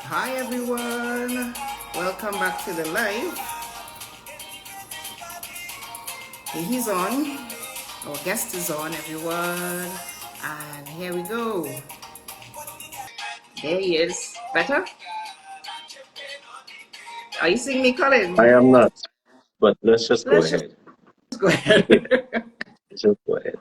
Hi everyone, welcome back to the live. He's on, our guest is on everyone, and here we go. There he is. Better? Are you seeing me, I Colin? am not, but let's just go Let's just ahead. go ahead. Just go ahead.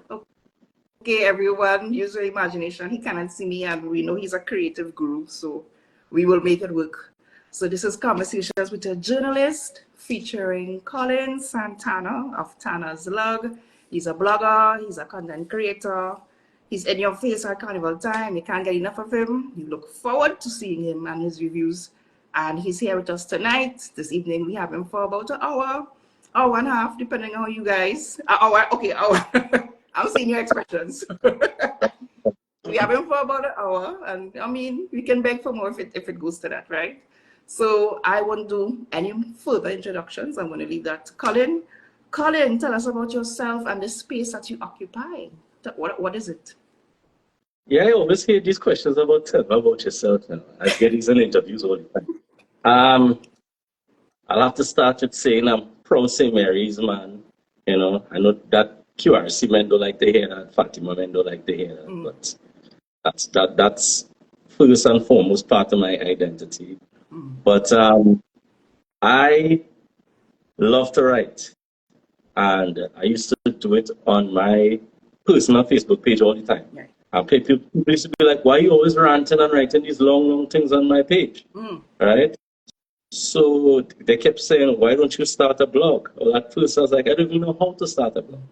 Okay, everyone, use your imagination. He cannot see me, and we know he's a creative guru, so we will make it work. So this is Conversations with a Journalist featuring Colin Santana of TANA'S Log. He's a blogger, he's a content creator, he's in your face at Carnival time. You can't get enough of him. You look forward to seeing him and his reviews. And he's here with us tonight. This evening we have him for about an hour and a half, depending on how you guys. Hour, okay, hour. I'm seeing your expressions. We have him for about an hour, and I mean, we can beg for more if it goes to that, right? So I won't do any further introductions. I'm going to leave that to Colin. Colin, tell us about yourself and the space that you occupy. What is it? Yeah, I always hear these questions about tell me about yourself now. I get these in interviews all the time. Um, I'll have to start with saying I'm from St. Mary's, man. I know that QRC men don't like to hear that, Fatima men don't like to hear that, but that's first and foremost part of my identity. But I love to write. And I used to do it on my personal Facebook page all the time. Yeah. And people used to be like, why are you always ranting and writing these long, long things on my page? Right? So they kept saying, why don't you start a blog? Well, at first I was like, I don't even know how to start a blog.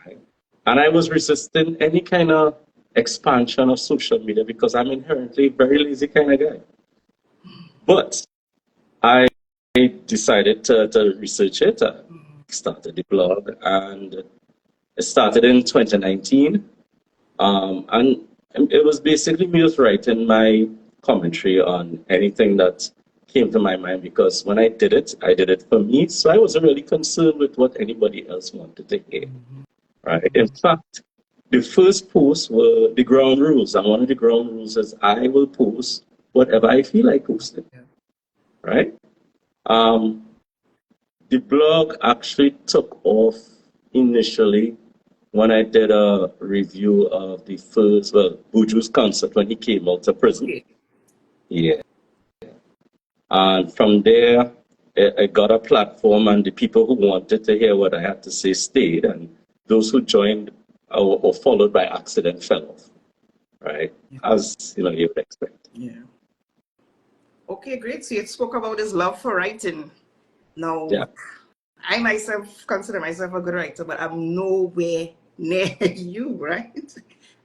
Right? And I was resisting any kind of expansion of social media because I'm inherently a very lazy kind of guy. But I decided to research it. I started the blog, and it started in 2019. And it was basically me just writing my commentary on anything that came to my mind because when I did it for me. So I wasn't really concerned with what anybody else wanted to hear. Right? In fact, the first post were the ground rules. And one of the ground rules is I will post whatever I feel like posting. Right? Um, the blog actually took off initially when I did a review of the first, well, Buju's concert when he came out of prison. Okay. Yeah. And from there, I got a platform, and the people who wanted to hear what I had to say stayed, and those who joined or followed by accident fell off, right? As you would expect. Yeah. Okay, great. So you spoke about his love for writing. Now, Yeah. I myself consider myself a good writer, but I'm nowhere near you, right?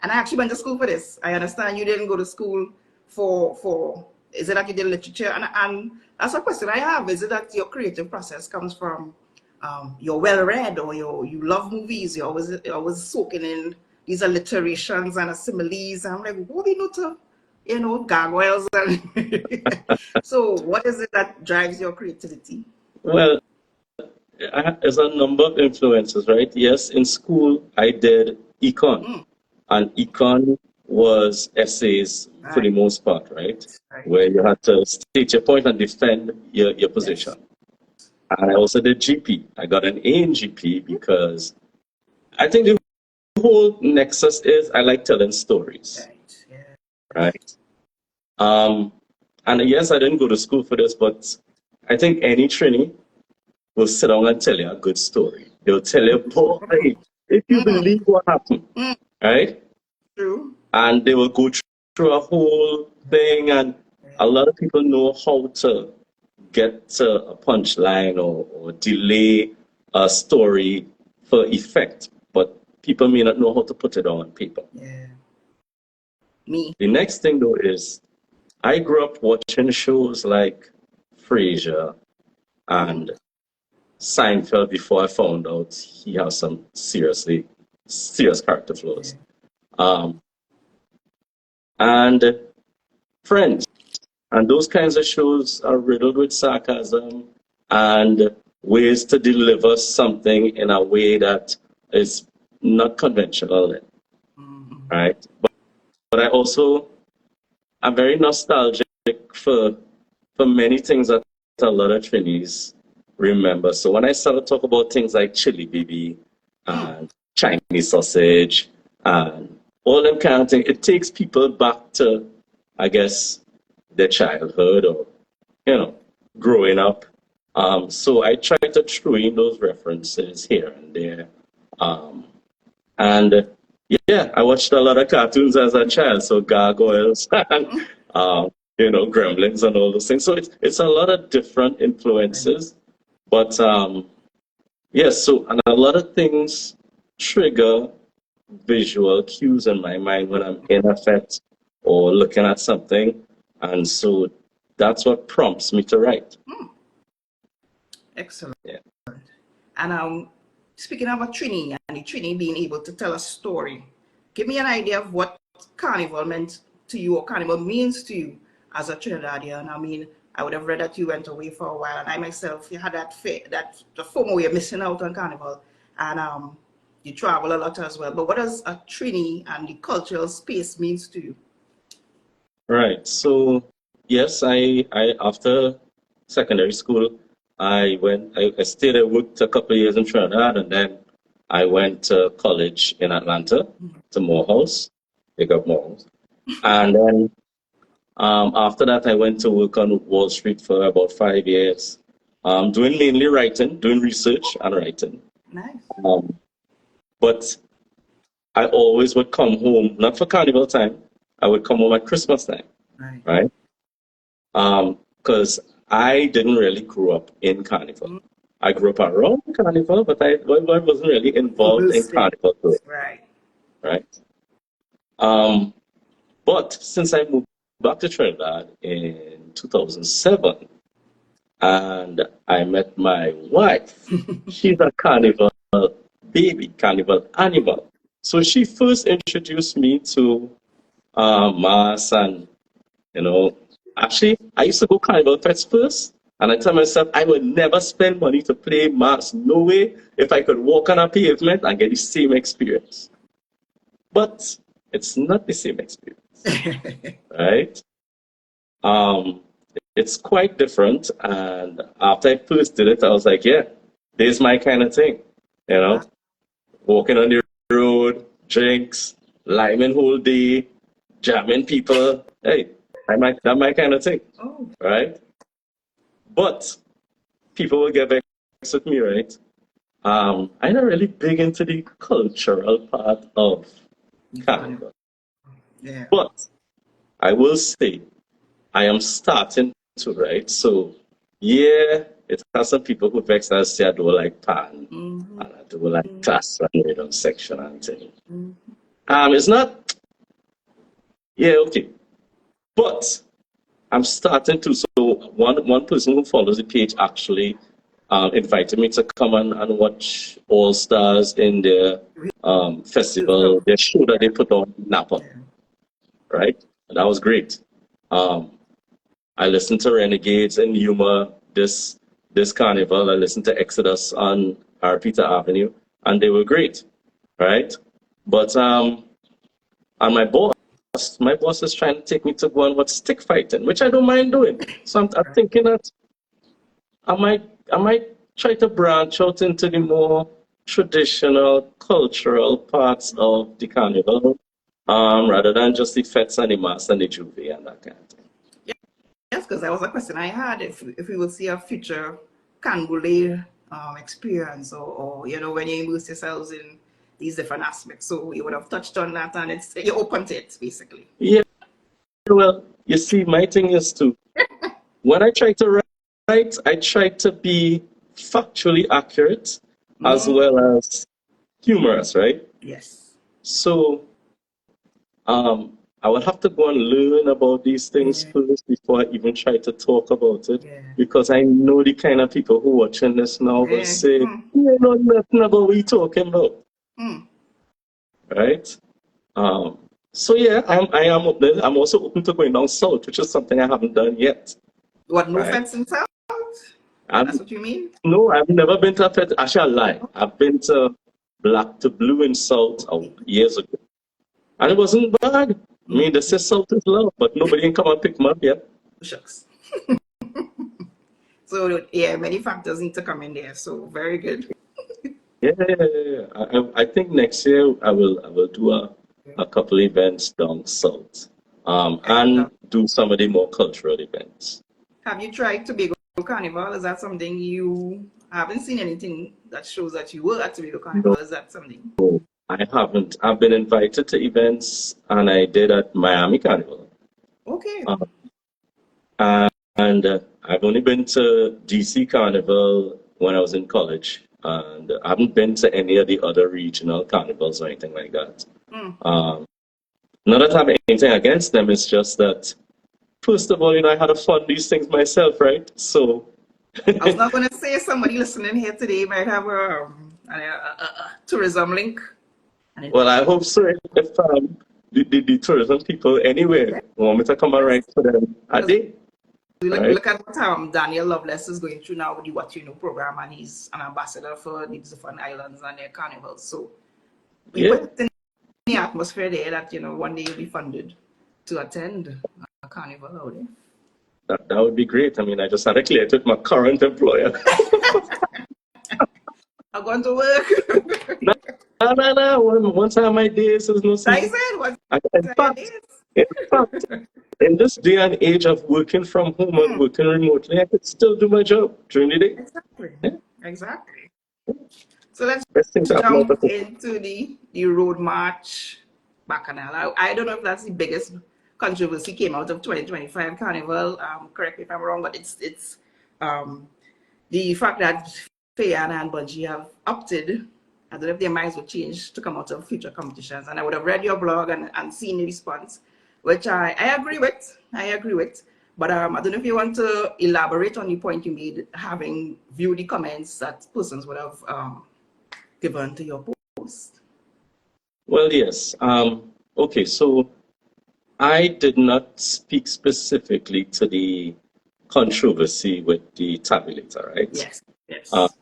And I actually went to school for this. I understand you didn't go to school for is it that you did literature? And that's a question I have. Is it that your creative process comes from you're well read, or you love movies, you're always soaking in these alliterations and similes? I'm like, what do you know to gargoyles and so what is it that drives your creativity? Well, there's a number of influences, right? Yes, in school I did econ, and econ was essays for the Right, most part, right? right. Where you had to state your point and defend your Yes. position. And I also did GP. I got an A in GP because I think the whole nexus is I like telling stories, Right. Yeah. right? Um, and yes, I didn't go to school for this, but I think any trainee will sit down and tell you a good story. They'll tell you, boy, if you believe what happened, right? True. And they will go through a whole thing, and a lot of people know how to get to a punchline or delay a story for effect, but people may not know how to put it on paper. Yeah. Me. The next thing, though, is I grew up watching shows like Frasier and Seinfeld before I found out he has some serious character flaws. Um, and Friends. And those kinds of shows are riddled with sarcasm and ways to deliver something in a way that is not conventional, right? But I also, I'm very nostalgic for many things that a lot of Trinis remember. So when I started to talk about things like chili bibi and Chinese sausage and all them kind of things, it takes people back to, I guess, their childhood or, growing up. So I try to throw in those references here and there. And yeah, I watched a lot of cartoons as a child, so gargoyles and gremlins and all those things. So it's a lot of different influences, but yes. So and a lot of things trigger visual cues in my mind when I'm in effect or looking at something, and so that's what prompts me to write. Excellent. Yeah. And speaking of a Trini and the Trini being able to tell a story, give me an idea of what Carnival meant to you or Carnival means to you as a Trinidadian. I mean, I would have read that you went away for a while, and I myself, you had that the FOMO, you're missing out on Carnival, and you travel a lot as well. But what does a Trini and the cultural space means to you? Right. So yes, I after secondary school, I stayed and worked a couple of years in Trinidad, and then I went to college in Atlanta, to Morehouse, big up Morehouse. And then after that, I went to work on Wall Street for about 5 years, doing mainly writing, doing research and writing. Nice. But I always would come home, not for Carnival time, I would come home at Christmas time, right? Because I didn't really grow up in Carnival. I grew up around Carnival, but I wasn't really involved in Carnival. Right. But since I moved back to Trinidad in 2007, and I met my wife, she's a Carnival baby, Carnival animal. So she first introduced me to mass and, actually, I used to go Carnival Fest first, and I tell myself I would never spend money to play mass. No way, if I could walk on a pavement and get the same experience. But it's not the same experience, right? It's quite different. And after I first did it, I was like, yeah, this is my kind of thing, walking on the road, drinks, liming whole day, jamming people. Hey, that's my kind of thing, right? But people will get vexed with me, right? I'm not really big into the cultural part of Carnival. Yeah. But I will say, I am starting to, right? So, yeah, it has some people who vex and say I don't like pan, and I don't like class and rhythm section and thing. It's not, yeah, okay. But I'm starting to, so one person who follows the page actually invited me to come and watch All Stars in their festival, their show that they put on Napa, right? And that was great. I listened to Renegades and Yuma this carnival. I listened to Exodus on our Peter Avenue, and they were great, right? But and my boss is trying to take me to go and watch stick fighting, which I don't mind doing. So I'm thinking that I might try to branch out into the more traditional cultural parts of the carnival, rather than just the fetes and the mass and the juvie and that kind of thing. Yes, because that was a question I had. If we will see a future Canboulay experience, or when you immerse yourselves in these different aspects. So you would have touched on that, and you're open to it, basically. Yeah. Well, you see, my thing is to, when I try to write, I try to be factually accurate as well as humorous, right? Yes. So I would have to go and learn about these things first before I even try to talk about it. Yeah. Because I know the kind of people who are watching this now will say, you know nothing about what we're talking about. Right? So yeah, I am open. I'm also open to going down south, which is something I haven't done yet. What, no fence in south? That's what you mean? No, I've never been to a fete. Actually, I lie. I've been to Black to Blue in South years ago. And it wasn't bad. I mean, they say South is love, but nobody can come and pick me up yet. Shucks. So yeah, many factors need to come in there. So very good. Yeah. I think next year I will do a couple events down south, and do some of the more cultural events. Have you tried Tobago Carnival? Is that something you haven't seen anything that shows that you were at Tobago Carnival? No, Is that something? I haven't. I've been invited to events, and I did at Miami Carnival. Okay. Um, and I've only been to DC Carnival when I was in college, and I haven't been to any of the other regional carnivals or anything like that. Mm. Um, Not that I have anything against them, it's just that, first of all, I had to fund these things myself, right? So, I was not going to say somebody listening here today might have a tourism link. And well, I hope so. If the tourism people anywhere want me to come and yes, write for them, I because did, right? look at what Daniel Loveless is going through now with the What You Know program, and he's an ambassador for the different islands and their carnivals. So we Yeah, put it in the atmosphere there that one day you'll be funded to attend a carnival out there. that would be great. I mean, I just had to clear it with my current employer. I'm going to work. No, no. One time my days is no I see. said, what In are your fact, days? in fact, in this day and age of working from home and working remotely, I could still do my job during the day. Exactly. Yeah, Exactly. So let's best thing to happen out of jump it. into the road march bacchanal. I don't know if that's the biggest controversy came out of 2025 Carnival. Correct me if I'm wrong, but it's um, the fact that Fayana and Bungie have opted. I don't know if their minds will change to come out of future competitions. And I would have read your blog and seen the response, which I agree with. I agree with. But I don't know if you want to elaborate on the point you made, having viewed the comments that persons would have given to your post. Well, yes. Okay, so I did not speak specifically to the controversy with the tabulator, right? Yes, Uh, yes.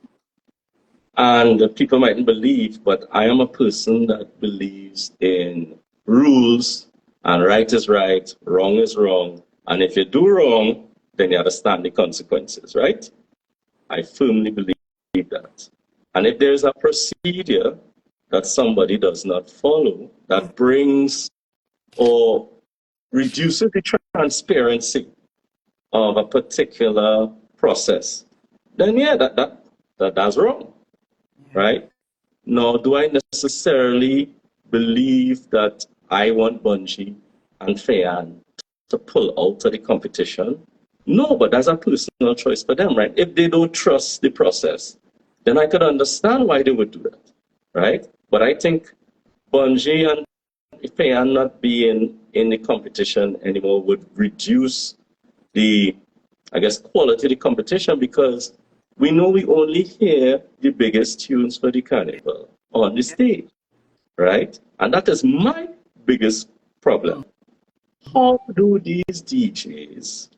and people mightn't believe, but I am a person that believes in rules, and right is right, wrong is wrong. And if you do wrong, then you understand the consequences, right? I firmly believe that. And if there's a procedure that somebody does not follow that brings or reduces the transparency of a particular process, then yeah, that's wrong, Yeah. right? Nor do I necessarily believe that I want Bungie and Fayan to pull out of the competition. No, but that's a personal choice for them, right? If they don't trust the process, then I could understand why they would do that, right? But I think Bungie and Fayan not being in the competition anymore would reduce the, I guess, quality of the competition, because we know we only hear the biggest tunes for the carnival on the stage, right? And that is my biggest problem. How do these DJs,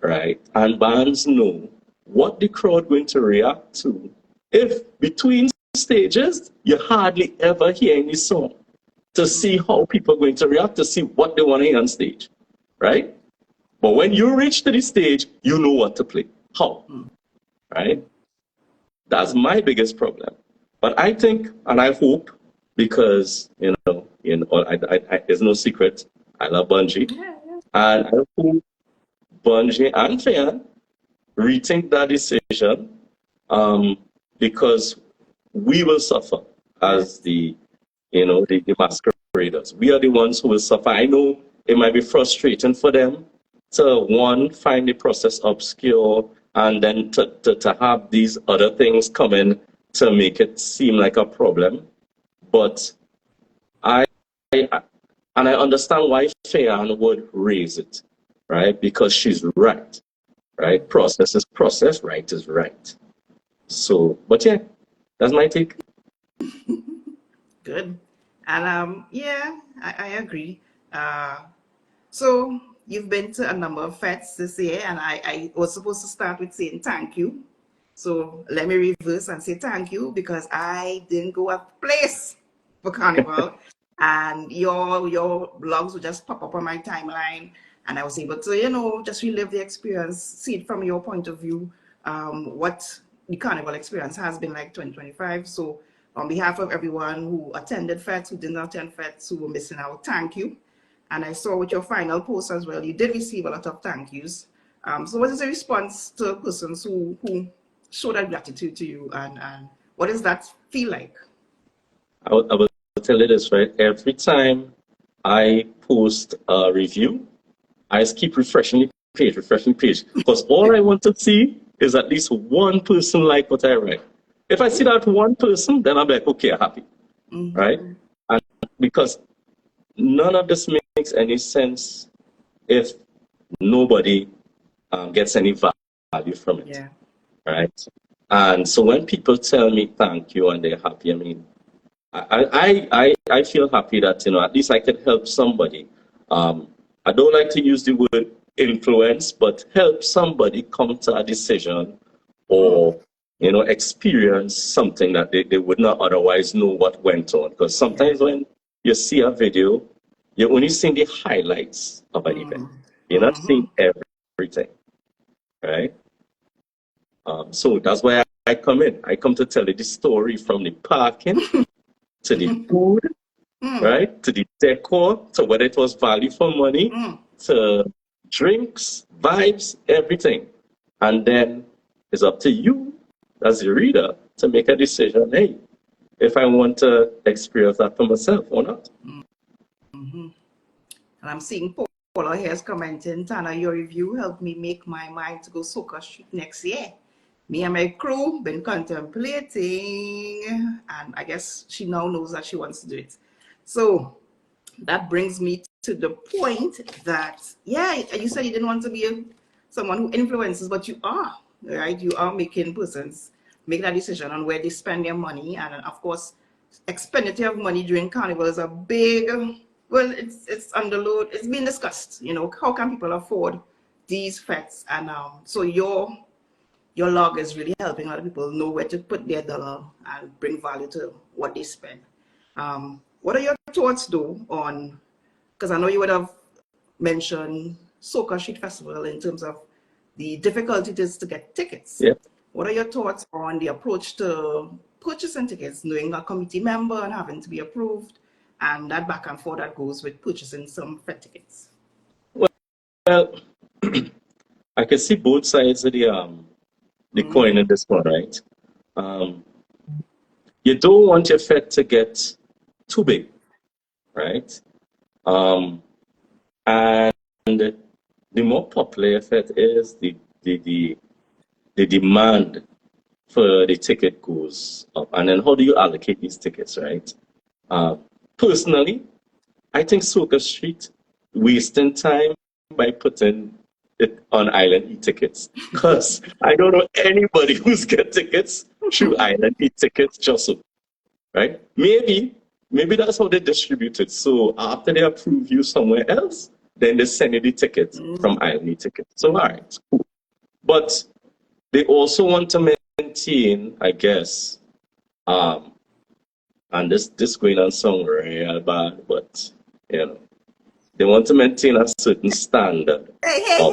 right, and bands know what the crowd going to react to if between stages you hardly ever hear any song, to see how people are going to react, to see what they want to hear on stage, right? But when you reach to the stage, you know what to play. How? Right? That's my biggest problem. But I think, and I hope, because it's no secret, I love Bungie, Yeah, yeah. and I hope Bungie and Fayan rethink that decision, um, because we will suffer as Yes. the masqueraders. We are the ones who will suffer. I know it might be frustrating for them to, one, find the process obscure, and then to have these other things come in to make it seem like a problem. But I, and I understand why Fayan would raise it, right? Because she's right, right? Process is process, right is right. So, but yeah, that's my take. Good. And yeah, I agree. So you've been to a number of fests this year, and I was supposed to start with saying thank you. So let me reverse and say thank you, because I didn't go a place for Carnival, and your blogs would just pop up on my timeline. And I was able to, you know, just relive the experience, see it from your point of view, what the Carnival experience has been like 2025. So on behalf of everyone who attended FETS, who didn't attend FETS, who were missing out, thank you. And I saw with your final post as well, you did receive a lot of thank yous. So what is the response to persons who show that gratitude to you, and what does that feel like? I will tell you this, right? Every time I post a review, I just keep refreshing the page, because all I want to see is at least one person like what I write. If I see that one person, then I'm like, okay, I'm happy, right? And because none of this makes any sense if nobody gets any value from it, right? And so when people tell me thank you and they're happy, I mean, I feel happy that, you know, at least I can help somebody. I don't like to use the word influence, but help somebody come to a decision or, you know, experience something that they would not otherwise know what went on. Because sometimes when you see a video, you're only seeing the highlights of an event. You're not seeing everything, right? So that's why I come in. I come to tell you the story from the parking to the food, right? To the decor, to whether it was value for money, to drinks, vibes, everything. And then it's up to you as a reader to make a decision, hey, if I want to experience that for myself or not. And I'm seeing Paula here is commenting, Tana, your review helped me make my mind to go Soca Street next year. Me and my crew been contemplating, and I guess she now knows that she wants to do it. So that brings me to the point that, yeah, you said you didn't want to be someone who influences, but you are, right? You are making persons make that decision on where they spend their money. And of course, expenditure of money during Carnival is a big, well, it's under load. It's been discussed, you know, how can people afford these fets? And so your log is really helping a lot of people know where to put their dollar and bring value to what they spend. What are your thoughts, though, on, because I know you would have mentioned Soca Street Festival in terms of the difficulty it is to get tickets. Yeah. What are your thoughts on the approach to purchasing tickets, knowing a committee member and having to be approved, and that back and forth that goes with purchasing some FET tickets? Well, I can see both sides of the coin in this one, right? You don't want your FET to get too big, right? And the more popular your FET is, the demand for the ticket goes up. And then how do you allocate these tickets, right? Personally, I think Soca Street wasting time by putting it on Island e-tickets, because I don't know anybody who's get tickets through Island e-tickets just so, right? Maybe that's how they distribute it. So after they approve you somewhere else, then they send you the ticket from Island e-tickets. So all right, cool. But they also want to maintain, I guess, and this going on some real bad, but you know, they want to maintain a certain standard. Hey.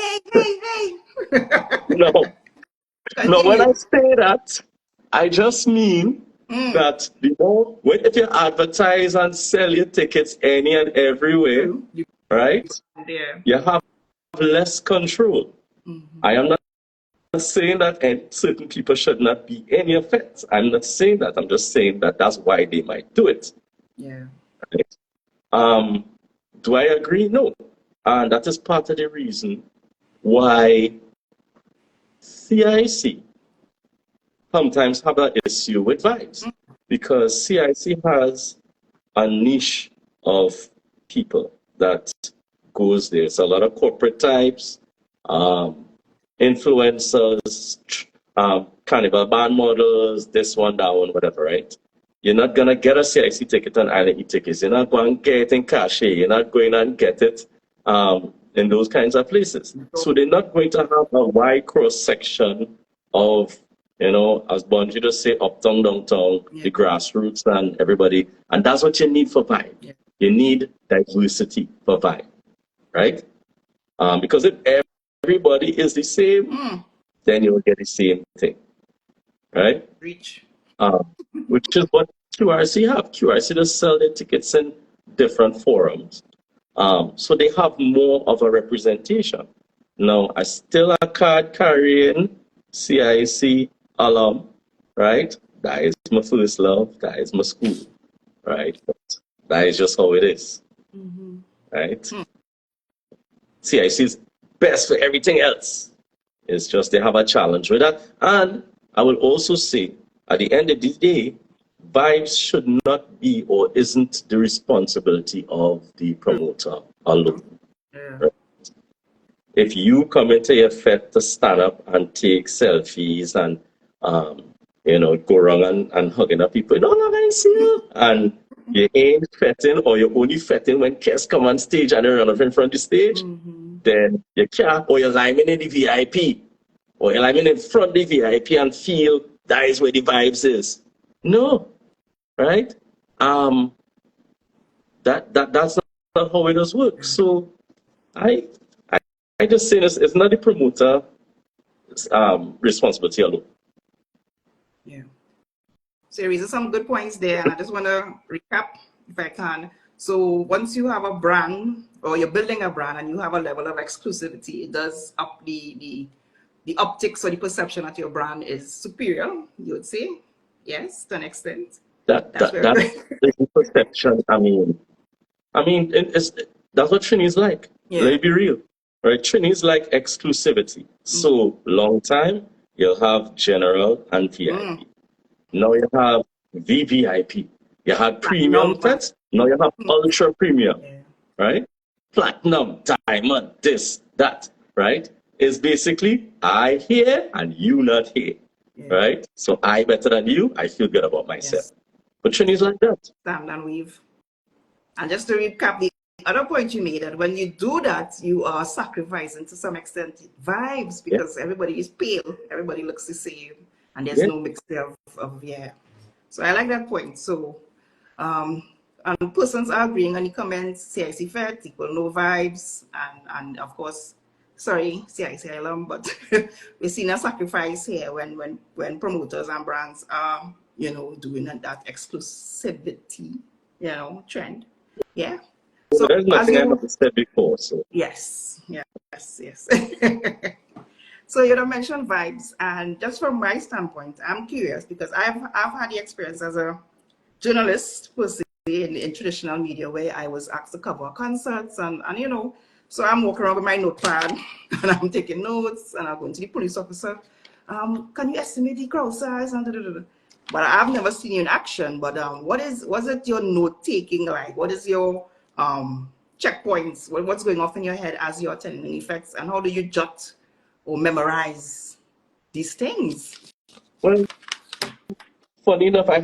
No, when I say that, I just mean that, you know, if you advertise and sell your tickets any and every way, right, you have less control. I am not saying that certain people should not be any effect. I'm not saying that. I'm just saying that that's why they might do it. Yeah. Right? Do I agree? No. And that is part of the reason why CIC sometimes have an issue with vibes, because CIC has a niche of people that goes there. It's a lot of corporate types, influencers, Carnival band models, this one, that one, whatever, right? You're not going to get a CIC ticket on Island e-tickets. You're not going to get it in Cache. You're not going to get it in those kinds of places. So they're not going to have a wide cross-section of, you know, as Bungie just say, uptown, downtown, the grassroots and everybody. And that's what you need for Vibe. You need diversity for Vibe, right? Because if everybody is the same, then you'll get the same thing, right? Reach. Which is what QRC have. QRC does sell their tickets in different forums. So they have more of a representation. Now, I still a card carrying CIC alum, right? That is my first love. That is my school, right? But that is just how it is, right? CIC is best for everything else. It's just they have a challenge with that. And I will also say, at the end of the day, vibes should not be or isn't the responsibility of the promoter alone. Yeah. Right? If you come into your fete to stand up and take selfies and go around and hugging up people, no, I'm gonna see you. And you ain't fetting or you're only fetting when guests come on stage and they run up in front of the stage, then you can't, or you're liming in the VIP, or you're liming in front of the VIP and feel that is where the vibes is. No, right? That's not how it does work. So I just say this, it's not the promoter responsibility alone. Yeah. So these are some good points there, and I just want to recap if I can. So once you have a brand or you're building a brand and you have a level of exclusivity, it does up the optics or the perception that your brand is superior, you would say. Yes, to an extent. That's the perception. I mean, that's what Trini is like. Yeah. Let me be real, right? Trini is like exclusivity. So long time, you'll have general and VIP. Now you have VVIP. You had premium fets. Now you have ultra premium, right? Platinum, diamond, this, that, right? Is basically I here and you not here, right? So I better than you. I feel good about myself. Yes. But Trini's like that. Stand and weave. And just to recap the other point you made, that when you do that, you are sacrificing to some extent vibes, because everybody is pale, everybody looks the same, and there's no mixture of So I like that point. So and persons are agreeing on the comments, CIC Fed equal no vibes, and of course, sorry, CIC alum, but we've seen a sacrifice here when promoters and brands are, doing that exclusivity, trend. Yeah. So there's nothing I haven't said before. So yes. So you mentioned vibes, and just from my standpoint, I'm curious because I've had the experience as a journalist per se in traditional media where I was asked to cover concerts and so I'm walking around with my notepad and I'm taking notes and I'm going to the police officer. Can you estimate the crowd size? But I've never seen you in action. But was it your note taking like? What is your checkpoints? What's going off in your head as you're attending effects, and how do you jot or memorize these things? Well, funny enough, I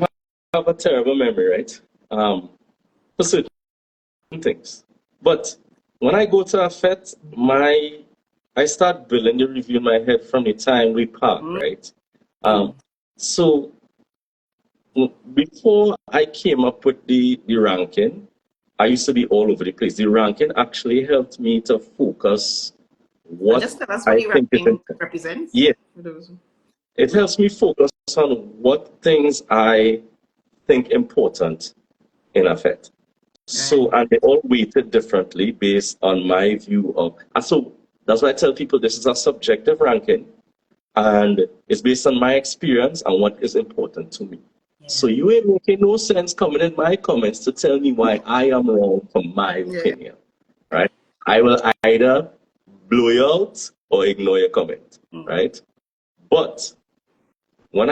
have a terrible memory, right? For certain things. But when I go to a fete, I start building the review in my head from the time we park, right? So before I came up with the ranking, I used to be all over the place. The ranking actually helped me to focus what just tell us what the ranking represents. Yeah. It helps me focus on what things I think important in a fete. So, and they all weighted differently based on my view of, and so that's why I tell people this is a subjective ranking, and it's based on my experience and what is important to me. So you ain't making no sense coming in my comments to tell me why I am wrong from my opinion, right? I will either blow you out or ignore your comment, right? But when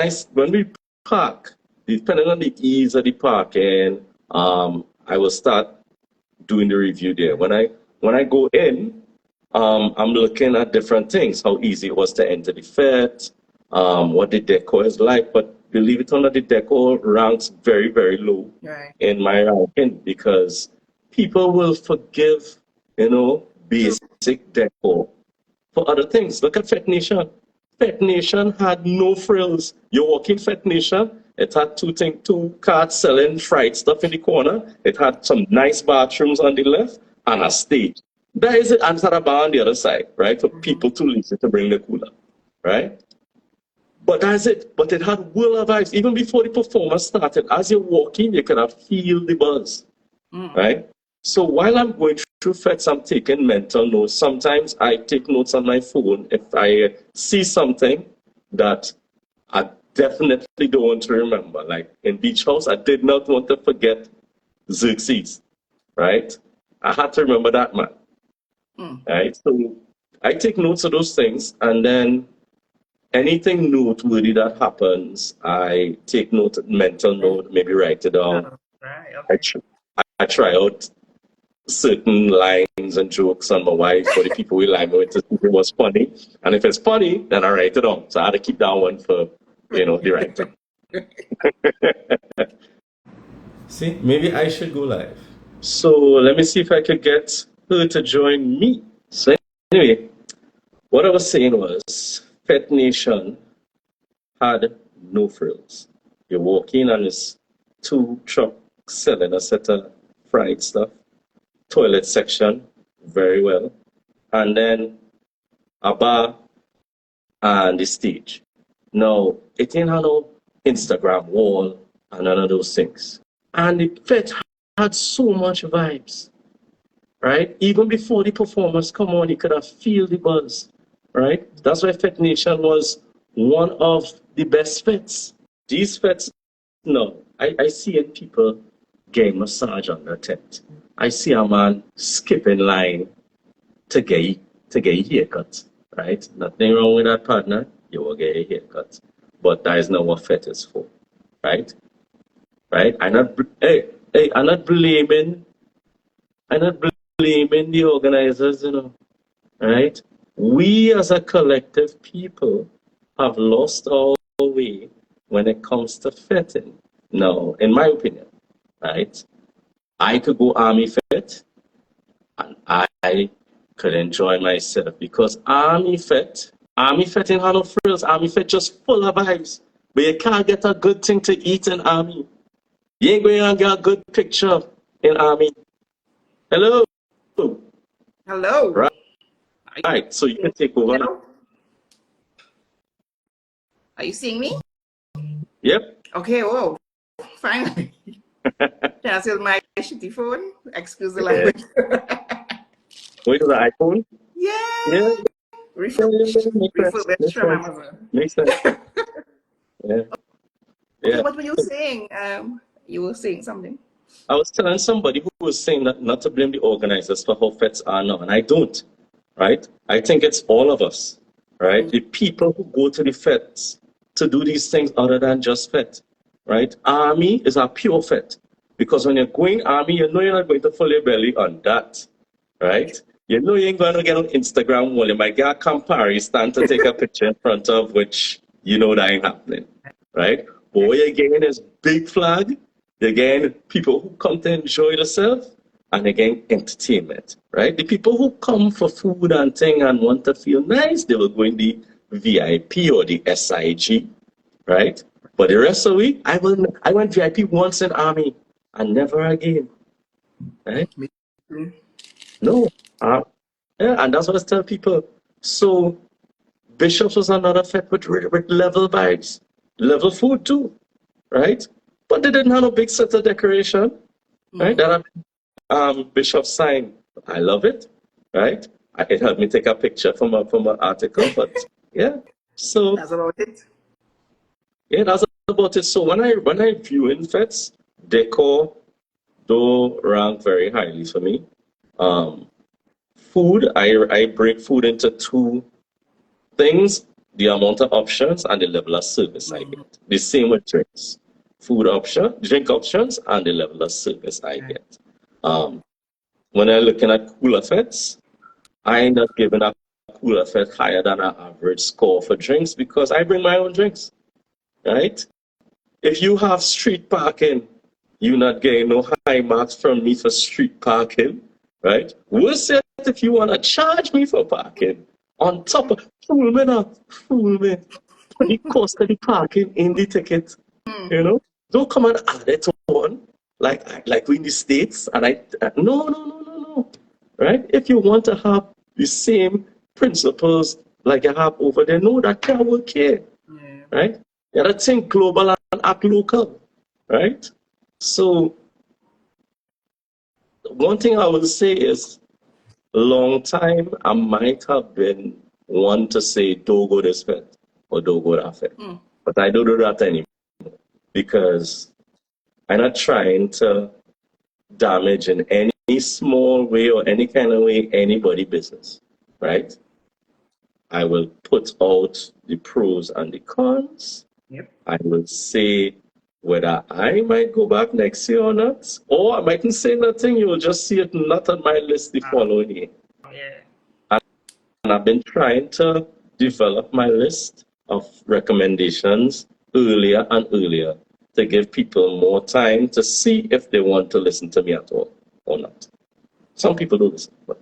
we park, depending on the ease of the parking, I will start doing the review there. When I go in, I'm looking at different things, how easy it was to enter the fete, what the decor is like. But believe it or not, the decor ranks very, very low in my ranking because people will forgive, basic decor for other things. Look at Fete Nation. Fete Nation had no frills. You walk in Fete Nation, it had two carts selling fried stuff in the corner. It had some nice bathrooms on the left and a stage. That is the answer bar on the other side, right? For people too lazy to bring the cooler, right? But that's it. But it had world of vibes. Even before the performance started, as you're walking, you could have feel the buzz, right? So while I'm going through fets, I'm taking mental notes. Sometimes I take notes on my phone if I see something that I definitely don't want to remember. Like in Beach House, I did not want to forget Xerxes, right? I had to remember that man, right? So I take notes of those things, and then anything noteworthy that happens, I take note, mental note, maybe write it down. Oh, right. I, Okay. tr- I try out certain lines and jokes on my wife for the people we line with to see if it was funny. And if it's funny, then I write it down. So I had to keep that one for, the right time. See, maybe I should go live. So let me see if I could get her to join me. So anyway, what I was saying was Pet Nation had no frills. You walk in and it's two trucks selling a set of fried stuff, toilet section, very well, and then a bar and the stage. Now, it ain't had no Instagram wall and none of those things. And the fete had so much vibes, right? Even before the performance come on, you could have feel the buzz, right? That's why Fete Nation was one of the best fetes. These fetes, no, I see it people getting massage on the tent. I see a man skipping line to get a haircut, right? Nothing wrong with that partner. You will get a haircut, but that is not what fete is for, right? Right? I'm not blaming. I'm not blaming the organizers, right? We as a collective people have lost our way when it comes to fetting. Now, in my opinion, right? I could go army fet and I could enjoy myself because army fet in Hano Frills, army fet just full of vibes. But you can't get a good thing to eat in army. You ain't going to get a good picture in army. Hello? Hello. Right. Are you Right. So you can take seeing me over now. now? Are you seeing me? Yep. Okay. Whoa. Finally. That's my shitty phone. Excuse the Yeah. language. Wait to the iPhone? Yeah. Yeah. Makes sense. Refurbished Makes from sense. Amazon. Makes sense. Yeah. Okay, Yeah. what were you saying? You were saying something. I was telling somebody who was saying that not to blame the organizers for how fets are now, and I don't, right? I think it's all of us, right? The people who go to the fets to do these things other than just fet, right? Army is a pure fet because when you're going army, you know you're not going to fill your belly on that, right? You know you ain't going to get on Instagram wall. You might get a Campari stand to take a picture in front of, which you know that ain't happening, right? But what you're getting is big flag. You're getting people who come to enjoy themselves, and again, entertainment, right? The people who come for food and thing and want to feel nice, they will go in the VIP or the SIG, right? But the rest of the week, I went VIP once in army and never again, right? No. Yeah, and that's what I tell people. So Bishops was another fete with level vibes, level food too, right? But they didn't have a big set of decoration, right? That Bishop sign. I love it, right? It helped me take a picture from an article, but yeah. So That's about it. yeah, that's about it. So when I view in fets, decor do rank very highly for me. Um, Food, I break food into two things: the amount of options and the level of service I get. The same with drinks. Drink options, and the level of service I get. Um, when I'm looking at cooler fets, I end up giving a cooler fet higher than an average score for drinks because I bring my own drinks, right? If you have street parking, you're not getting no high marks from me for street parking, right? Worse yet, if you want to charge me for parking, on top of, fool me, put the cost of the parking in the ticket, you know? Don't come and add it on, like we in the States, and no, right? If you want to have the same principles like you have over there, no, that can't work here, right? You gotta think global and act local, right? So one thing I would say is, long time I might have been one to say don't go this fit or don't go that fit, but I don't do that anymore because I'm not trying to damage in any small way or any kind of way anybody business, right? I will put out the pros and the cons. Yep. I will say whether I might go back next year or not, or I mightn't say nothing. You will just see it not on my list the following year. Yeah. And I've been trying to develop my list of recommendations earlier and earlier to give people more time to see if they want to listen to me at all or not. Some people do listen, but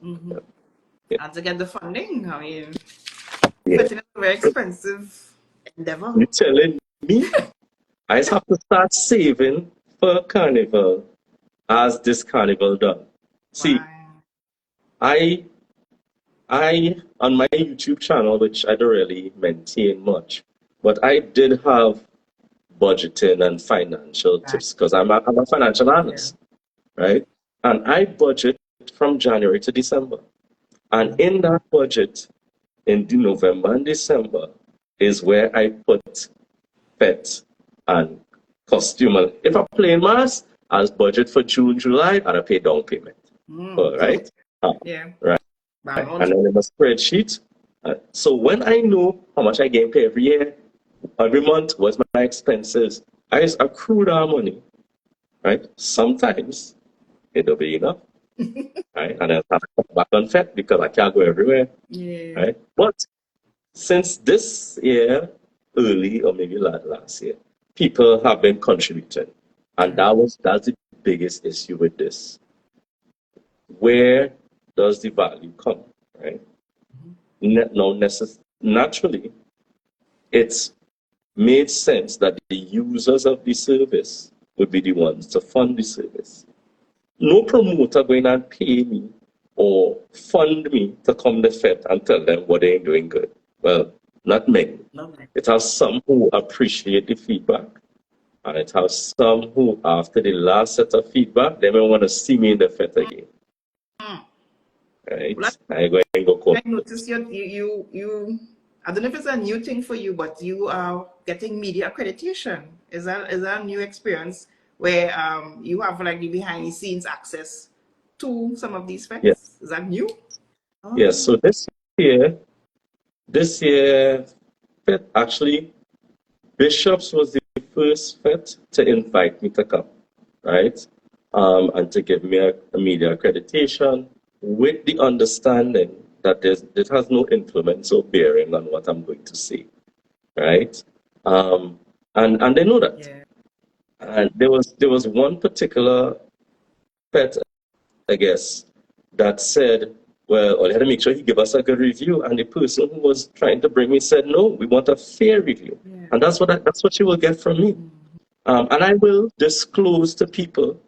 yeah. And to get the funding, I mean, Yeah. fitting is a very expensive endeavor. You're telling me I just have to start saving for Carnival as this Carnival done. See, Wow. I on my YouTube channel, which I don't really maintain much, but I did have budgeting and financial tips because I'm a financial analyst, right? And I budget from January to December. And in that budget, in the November and December, is where I put pet and costume. And if I play mass, as budget for June, July, and I pay down payment. Right? Yeah. Right. And then in a spreadsheet. So when I know how much I get paid every month, what's my expenses, I just accrue that money, right? Sometimes it'll be enough, right? And I'll have to come back on FET because I can't go everywhere, right? But since this year, early or maybe last year, people have been contributing. And that's the biggest issue with this. Where does the value come, right? Now, naturally, it's made sense that the users of the service would be the ones to fund the service. No promoter going and pay me or fund me to come to FET and tell them what they ain't doing good. Well, not many. It has some who appreciate the feedback, and it has some who, after the last set of feedback, they may want to see me in the FET again. Right? Well, I noticed you I don't know if it's a new thing for you, but you are getting media accreditation. Is that a new experience where you have like the behind the scenes access to some of these FETs? Yes. Is that new? Yes. So this year, FET actually, Bishops was the first FET to invite me to come, right? And to give me a media accreditation with the understanding that it has no influence or bearing on what I'm going to say, right? And they know that. Yeah. And there was one particular FET, I guess, that said, well, I had to make sure he give us a good review. And the person who was trying to bring me said, no, we want a fair review. Yeah. And that's what you will get from me. And I will disclose to people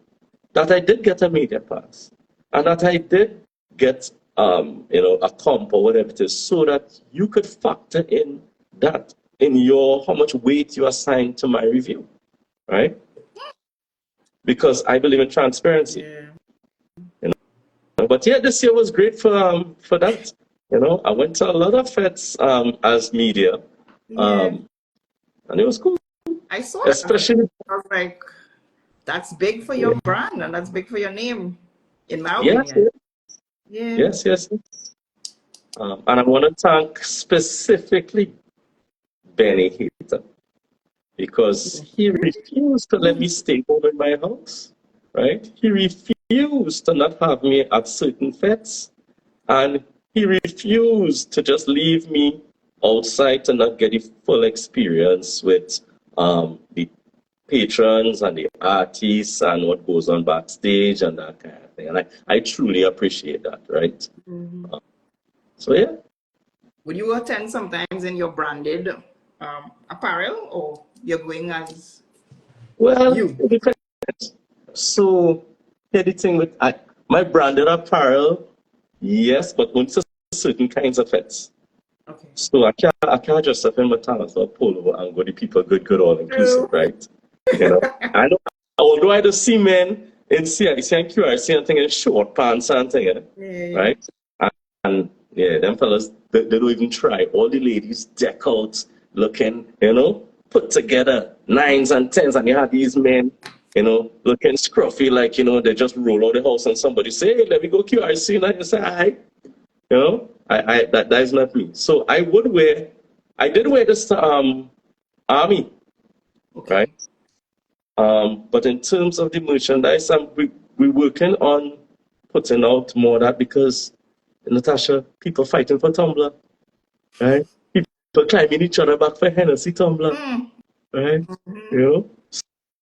that I did get a media pass and that I did get a comp or whatever it is, so that you could factor in that in how much weight you assign to my review, right? Because I believe in transparency. Yeah. But yeah, this year was great for that. I went to a lot of FETs as media, and it was cool. I saw especially. I was like, that's big for your brand and that's big for your name, in my opinion. Yes. And I want to thank specifically Benny Heaton, because he refused to let me stay home in my house, right? He refused to not have me at certain FETs, and he refused to just leave me outside to not get the full experience with the patrons and the artists and what goes on backstage and that kind of thing. And I truly appreciate that, right? So yeah. Would you attend sometimes in your branded apparel, or you're going as you? It depends. So, the thing with my branded apparel, Yes, but only to certain kinds of fits. Okay. So I can't just up in my talents or polo and go the people good, all inclusive, True. right? You know, I know, although I do see men in CIC and QRC and thing in short pants and thing, Yeah. right? And yeah, them fellas, they don't even try. All the ladies deck out looking, put together, nines and tens, and you have these men, looking scruffy like, they just roll out the house and somebody say, hey, let me go QRC, and you say, hi. That is not me. So I did wear this army, right? Okay. But in terms of the merchandise, we're working on putting out more of that because, Natasha, people fighting for Tumblr, right? People climbing each other back for Hennessy Tumblr, Mm. right? Mm-hmm. You know?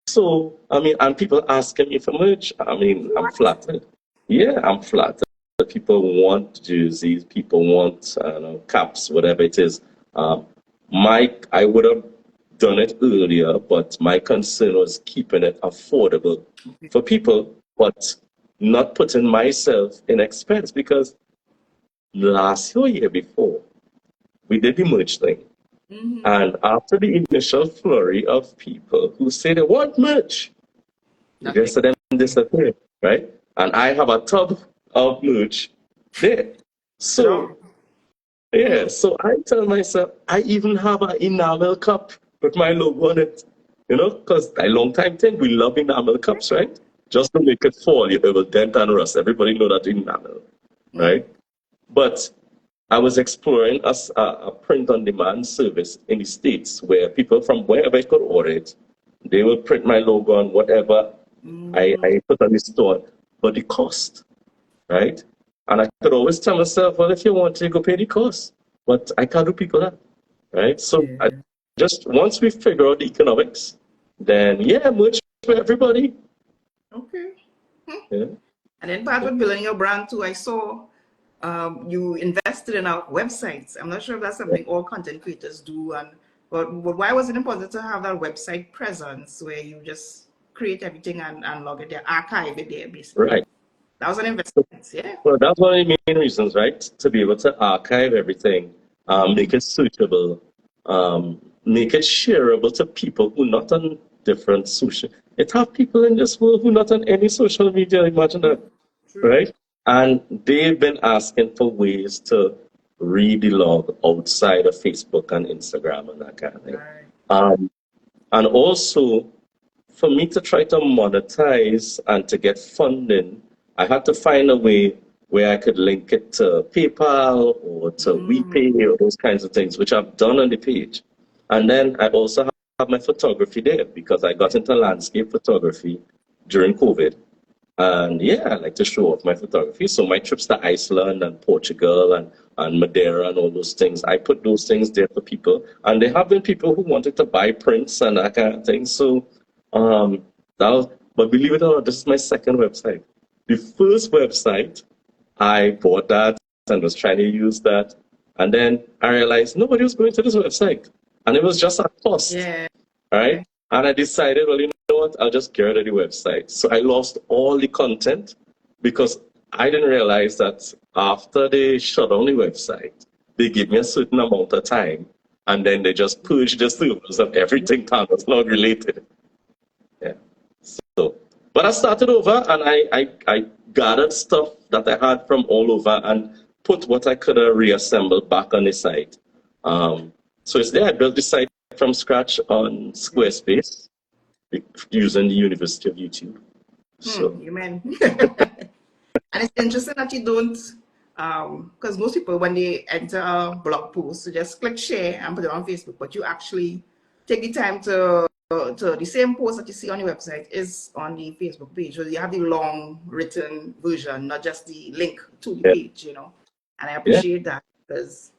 So, I mean, and people asking me for merch. I mean, I'm What? flattered. Yeah, I'm flattered. People want jerseys, people want caps, whatever it is. Um, I would have done it earlier, but my concern was keeping it affordable Okay. for people, but not putting myself in expense because last year before, we did the merch thing. Mm-hmm. And after the initial flurry of people who say they want merch, the Nothing. rest of them disappear, right? And I have a tub of merch there. Sit down. So, yeah, so I tell myself, I even have an enamel cup with my logo on it, because a long time thing, we love enamel cups, right? Just to make it fall, you have a dent and rust. Everybody know that enamel, Mm. right? But I was exploring a print-on-demand service in the States where people from wherever I could order it, they will print my logo on whatever Mm. I put on the store, but the cost, right? And I could always tell myself, well, if you want to, go pay the cost. But I can't do people that, right? So I Yeah. just once we figure out the economics, then yeah, merch for everybody. Okay. Yeah. And then part with building your brand too, I saw you invested in our websites. I'm not sure if that's something all content creators do, but why was it important to have that website presence where you just create everything and log it there, archive it there, basically? Right. That was an investment, yeah. Well, that's one of the main reasons, right? To be able to archive everything, make it searchable, make it shareable to people who not on different social. It have people in this world who not on any social media. Imagine that, True. right? And they've been asking for ways to read the log outside of Facebook and Instagram and that kind of thing. Right. Um, and also, for me to try to monetize and to get funding, I had to find a way where I could link it to PayPal or to WePay or those kinds of things, which I've done on the page. And then I also have my photography there because I got into landscape photography during COVID. And yeah, I like to show off my photography. So my trips to Iceland and Portugal and Madeira and all those things, I put those things there for people. And there have been people who wanted to buy prints and that kind of thing. So um, but believe it or not, this is my second website. The first website, I bought that and was trying to use that. And then I realized nobody was going to this website. And it was just a cost, Yeah. right? And I decided, well, you know what? I'll just get rid of the website. So I lost all the content because I didn't realize that after they shut down the website, they give me a certain amount of time and then they just purge the servers of everything TANA'S log related. Yeah. So, but I started over and I gathered stuff that I had from all over and put what I could have reassembled back on the site. So it's there. I built the site from scratch on Squarespace using the University of YouTube. So, You mean. And it's interesting that you don't, because most people, when they enter a blog post, they just click share and put it on Facebook, but you actually take the time to the same post that you see on your website is on the Facebook page. So you have the long written version, not just the link to the yeah, page. And I yeah. appreciate that because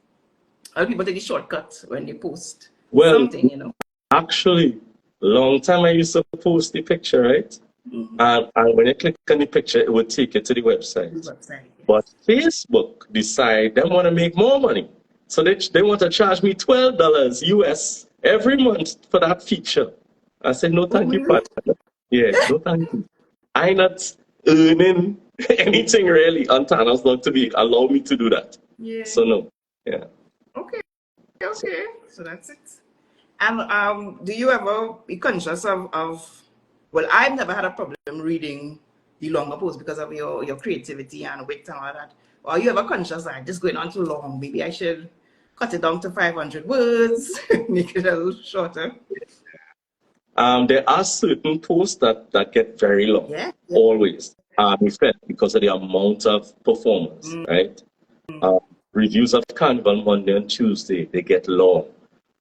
other people take the shortcut when they post Well, something. actually, long time I used to post the picture, right? Mm-hmm. And when you click on the picture, it would take you to the The website. website, But yes. Facebook decide they want to make more money. So they want to charge me $12 US every month for that feature. I said, no, Oh, thank you, really? partner. Yeah, no, thank you. I'm not earning anything really on TANA'S log to be allow me to do that. Yeah. So no, yeah. Okay. Okay. So that's it. And do you ever be conscious of well, I've never had a problem reading the longer posts because of your creativity and wit and all that. Or are you ever conscious that just going on too long? Maybe I should cut it down to 500 words, make it a little shorter. There are certain posts that get very long, Yeah. always, because of the amount of performance, right? Reviews of Carnival Monday and Tuesday, they get long.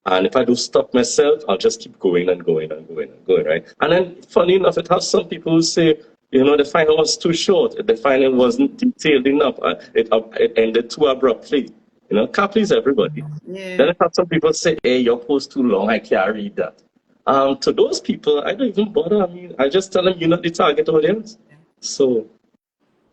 And if I do stop myself, I'll just keep going and going and going and going, right? And then, funny enough, it has some people who say, the final was too short. The final wasn't detailed enough. It ended too abruptly. Can't please everybody. Yeah. Then I have some people say, hey, your post too long. I can't read that. To those people, I don't even bother. I mean, I just tell them you're not the target audience. So,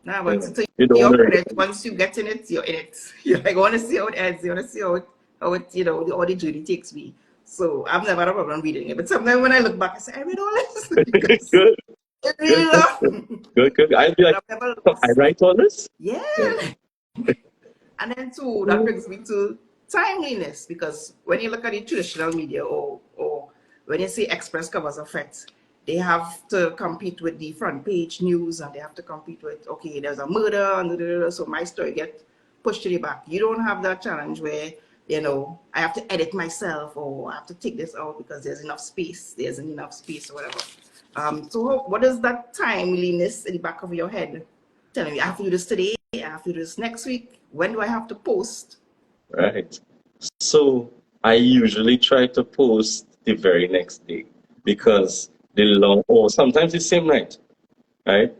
nah, but to you don't your want to credit, once you get in it, you're in it. You're like, I want to see how it ends. You want to see how it, how the journey takes me. So I've never had a problem reading it. But sometimes when I look back, I say, I read all this. Good. It's really long. Good. I'll be like, I write all this? Yeah. And then too, that brings me to timeliness, because when you look at the traditional media or when you say express covers of facts, they have to compete with the front page news, and they have to compete with, okay, there's a murder, and so my story get pushed to the back. You don't have that challenge where, I have to edit myself, or I have to take this out because there's enough space, or whatever. So what is that timeliness in the back of your head telling me? I have to do this today, I have to do this next week. When do I have to post? Right. So I usually try to post the very next day, because or sometimes the same night, right?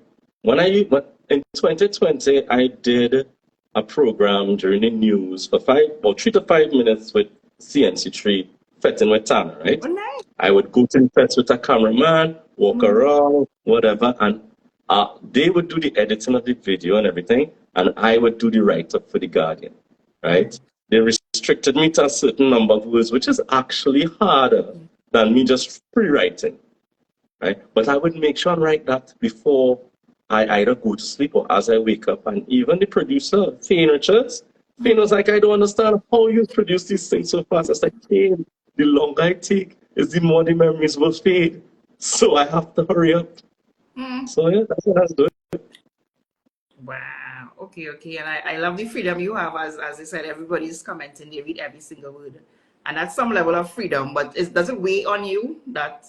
In 2020, I did a program during the news for 3 to 5 minutes with CNC3, fetting with Tana, right? Oh, nice. I would go to the fest with a cameraman, walk around, whatever, and they would do the editing of the video and everything, and I would do the write-up for The Guardian, right? They restricted me to a certain number of words, which is actually harder than me just free-writing, right? But I would make sure and write that before I either go to sleep or as I wake up. And even the producer, Fane Richards, Fane was like, I don't understand how you produce these things so fast. I was like, Fane, the longer I take, is the more the memories will fade. So I have to hurry up. So yeah, that's what I was doing. Wow. Okay. And I love the freedom you have. As I said, everybody's commenting, they read every single word. And that's some level of freedom, but does it weigh on you that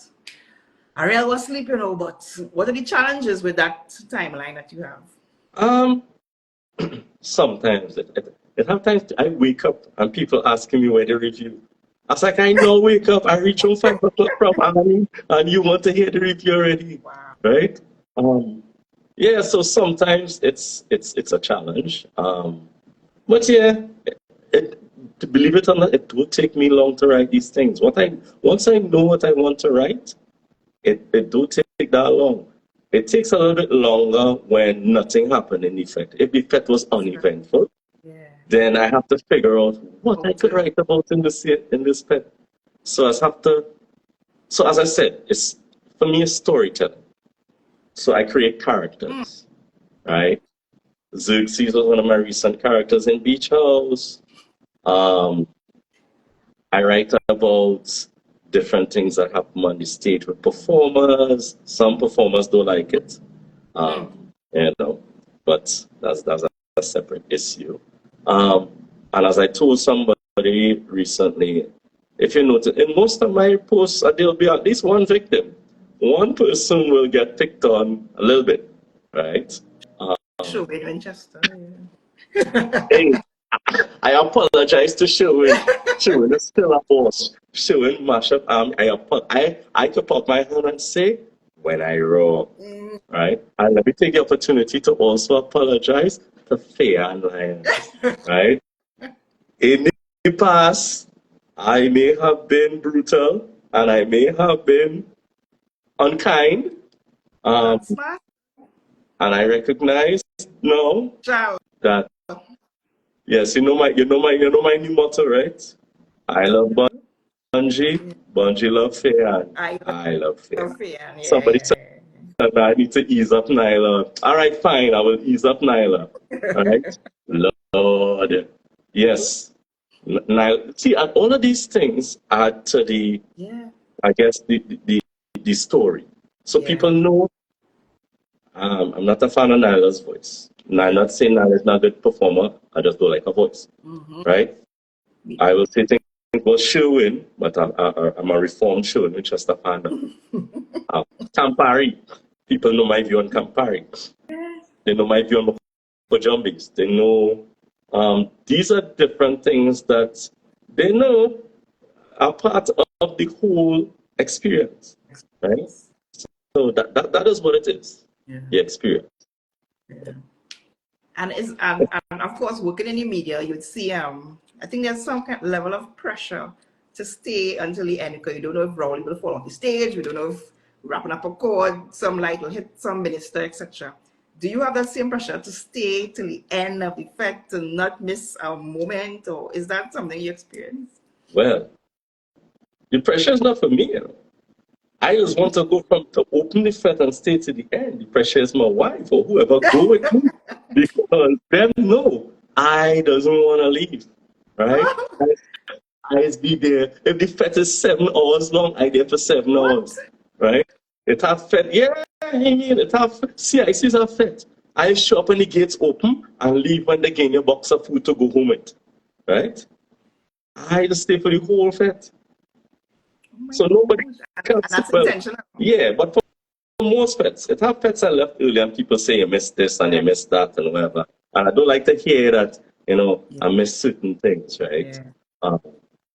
Ariel was sleeping, but what are the challenges with that timeline that you have? Sometimes it have times I wake up and people asking me where the review. I was like, I know, wake up. I reach home 5 o'clock from Army, and you want to hear the review already, Wow. right? Yeah, so sometimes it's a challenge. But yeah, to believe it or not, it will take me long to write these things. Once I know what I want to write, it do take that long. It takes a little bit longer when nothing happened in the effect. If the effect was uneventful, then I have to figure out what I could write about in this pet. So as I said, for me, it's storytelling. So I create characters, right? Xerxes was one of my recent characters in Beach House. I write about different things that happen on the stage with performers. Some performers don't like it, but that's a separate issue. And as I told somebody recently, if you notice, in most of my posts, there'll be at least one victim. One person will get picked on a little bit, right? Sherwin Winchester. Hey, I apologize to Sherwin. Sherwin is still a boss. Sherwin mash up. I could put my hand and say, when I wrong, right? And let me take the opportunity to also apologize to Fair and Lions, right? In the past, I may have been brutal and I may have been unkind. And I recognize now that yes, you know my new motto, right? I love Bungie, Bungie love Fair, and I love Fair. and I need to ease up Nyla. All right, fine, I will ease up Nyla. All right, Lord, yes. Nyla, see, and all of these things add to the, Yeah. I guess, the story. So Yeah. people know I'm not a fan of Nyla's voice. I'm not saying Nyla's not a good performer. I just don't like her voice, Mm-hmm. right? Me I too. will say things was Sherwin, but I'm a reformed Sherwin, just a fan of Campari. People know my view on Campari. They know my view on Mojambis. They know these are different things that they know are part of the whole experience, right? So that is what it is, Yeah. the experience. Yeah. And of course, working in the media, you'd see I think there's some kind of level of pressure to stay until the end because you don't know if Rowley will fall off the stage, you don't know if wrapping up a chord, some light will hit some minister, etc. Do you have that same pressure to stay till the end of the fact and not miss a moment, or is that something you experience? Well, the pressure is not for me, I just want to go from to open the fete and stay to the end. The pressure is my wife or whoever go with me because them know I doesn't want to leave, right? I be there. If the fete is 7 hours long, I there for 7 hours, What? right? It have fete, yeah, it have CIC's have fete. I show up when the gates open and leave when they get your box of food to go home with, right? I just stay for the whole fete. Oh my So nobody gosh. can And say, that's well, intentional. yeah, but for most pets, it have pets I left early and people say you missed this and you missed that and whatever. And I don't like to hear that, Yeah. I miss certain things, right? Yeah. Um,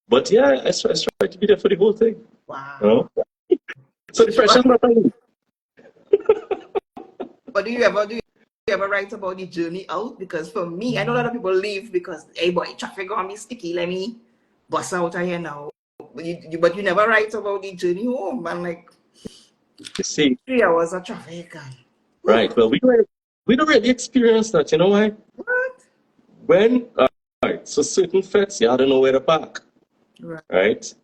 but yeah, I try to be there for the whole thing, you Wow. know? So the pressure's not on me. But do you ever write about the journey out? Because for me, I know a lot of people leave because, hey boy, traffic gonna be sticky. Let me bust out of here now. But you never write about the journey home. And like You see, 3 hours of traffic. And, right, well, we don't really experience that, you know why? what? When, right, so certain fets, you don't know where to park, Right. right?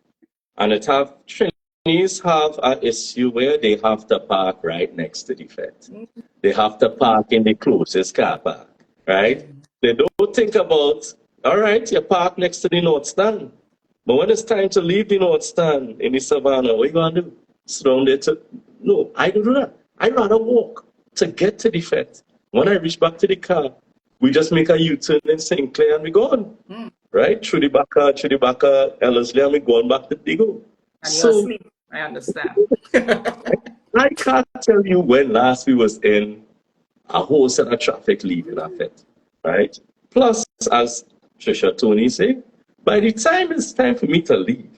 And it have trainees have an issue where they have to park right next to the vet. They have to park in the closest car park, right? They don't think about, all right, you park next to the North Stand. But when it's time to leave the North Stand in the savannah, what you gonna do? Sit down there to no, I don't do that. I rather walk to get to the vet. When I reach back to the car, we just make a U-turn in St. Clair and we gone right? Through the back of Ellerslie, and we going back to Digo. And you're So asleep. I understand. I can't tell you when last we was in a whole set of traffic leaving our fit, right? Plus, as Trisha Tony say, by the time it's time for me to leave,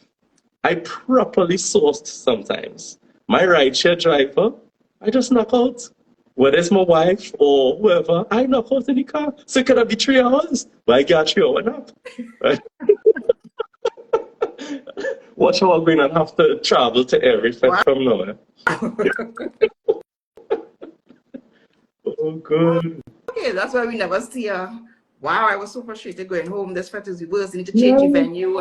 I properly sourced sometimes. My rideshare driver, I just knock out. Whether it's my wife or whoever, I knock out in the car. So it could have been 3 hours, but I got 3 hours nap. Right? Watch how I'm going to have to travel to every fed Wow. from now. Oh, good. Okay, that's why we never see wow, I was so frustrated going home. This fete is reversed. You need to change the Yeah, venue.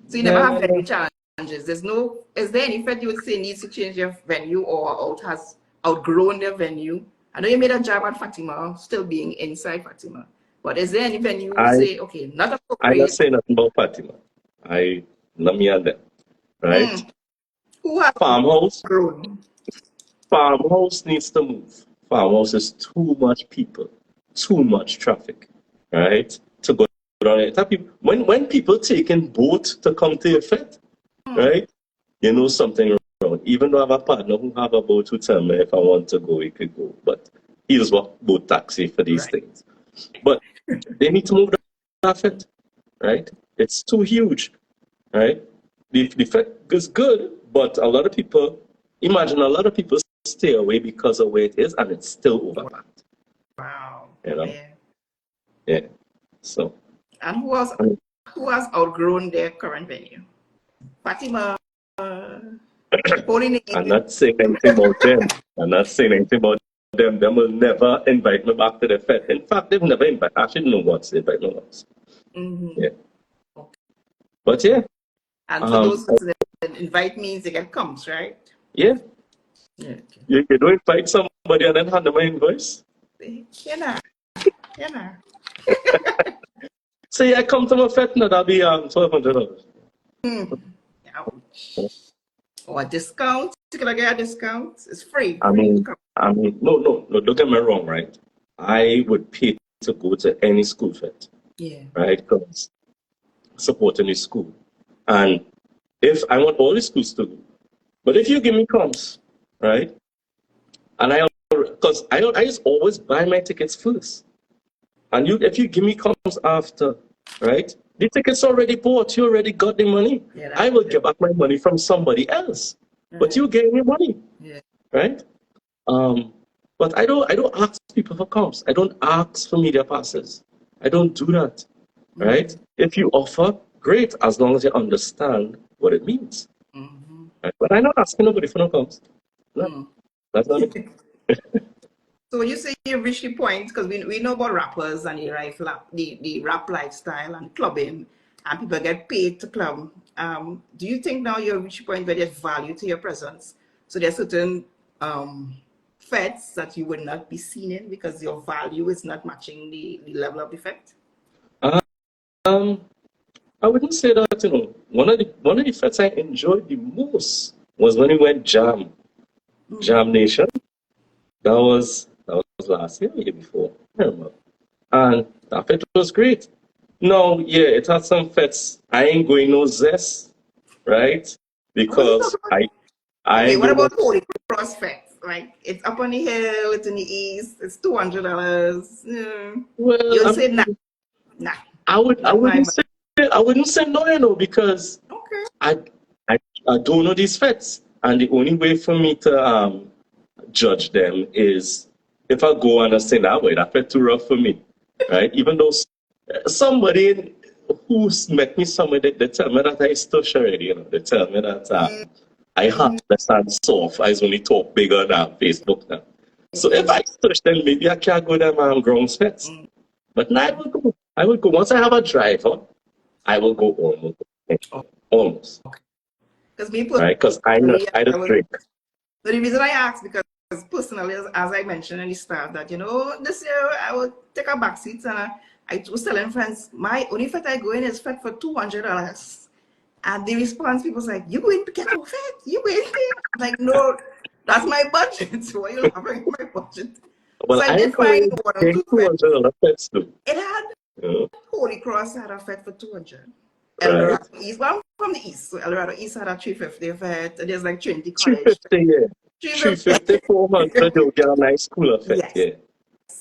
So you never have yeah. venue challenges. Is there any fete you would say needs to change their venue or has outgrown their venue? I know you made a job at Fatima, still being inside Fatima. But is there any venue you would I say, okay, not I not appropriate? say nothing about Fatima. Not me and them, right? Hmm. Who has Farmhouse, grown? farmhouse needs to move. Farmhouse is too much people, too much traffic, right? To go down there. When people taking boat to come to your fete, right? You know something wrong. Even though I have a partner who have a boat who tell me if I want to go, he could go. But he's what boat taxi for these Right. things. But they need to move that fete, right? It's too huge, right? The fete is good, but imagine a lot of people stay away because of where it is, and it's still overpacked, Wow. you know? Yeah. Yeah. So, And who has outgrown their current venue? Fatima, Holy I'm Name. not saying anything about them. I'm not saying anything about them. Them will never invite me back to the fete. In fact, they've never invite. I should know once they invite me once. Mm-hmm. Yeah. But yeah, And for um, those that invite means they get comes, right? yeah, Yeah, okay. You don't invite somebody and then hand them an invoice. You know, you know. Say, I come to my fete, now that'll be $1,200. Ouch. Or a discount. You can get a discount. It's free. I Free to mean, come. no, don't get me wrong, right? I would pay to go to any school fete, Yeah. right? Because supporting the school. And if I want all the schools to go, but if you give me crumbs, right? And because I just always buy my tickets first. And if you give me crumbs after, right? The tickets already bought, you already got the money. Yeah, I will get back my money from somebody else. But you gave me money, yeah. right? But I don't ask people for comps. I don't ask for media passes. I don't do that, right? If you offer, great, as long as you understand what it means. Right? But I'm not asking nobody for no comps. No, that's not it. So when you say you reach the point, because we know about rappers and the rap lifestyle and clubbing, and people get paid to club. Do you think now you've reached a point where there's value to your presence? So there's certain fetes that you would not be seen in because your value is not matching the level of effect? Um, I wouldn't say that, one of the fets I enjoyed the most was when we went Jam Nation. That was last year, or year before. I don't remember. And that fet was great. No, yeah, it had some fets. I ain't going no zest, right? What are you Because talking about? I Okay, what don't about want. Holy Cross Fest? Like it's up on the hill, it's in the east, it's $200. Well, You'll say nah, nah, I not my money. wouldn't say no, because Okay. I, I I don't know these fets, and the only way for me to judge them is if I go and I say, nah, wait, that fet too rough for me, right? Even though somebody who's met me somewhere, they tell me that I stush already, they tell me that I heartless and soft, I only talk bigger than Facebook now. So if I stush, then maybe I can't go them ground fets. But now I will go. I will go. Once I have a driver, I will go almost. Almost. Because me Right? Because personally, I I don't was drink. the reason I asked because personally, as I mentioned in the start, that this year I will take a back seat and I was telling friends my only fete I go in is fete for $200, and the response people was like, "You going to get a fete? You going there?" I'm like, "No, that's my budget. So why you laughing at my budget?" Well, So I I did ain't find going one or to two fetes. $200 pets too. It had Yeah. Holy Cross had a fete for 200. El Right? Dorado East, well, I'm from the East, so El Dorado East had a 350 fete. There's like Trinity College. 350, yeah. 350, 350. 400, you'll get a nice school effect, Yes,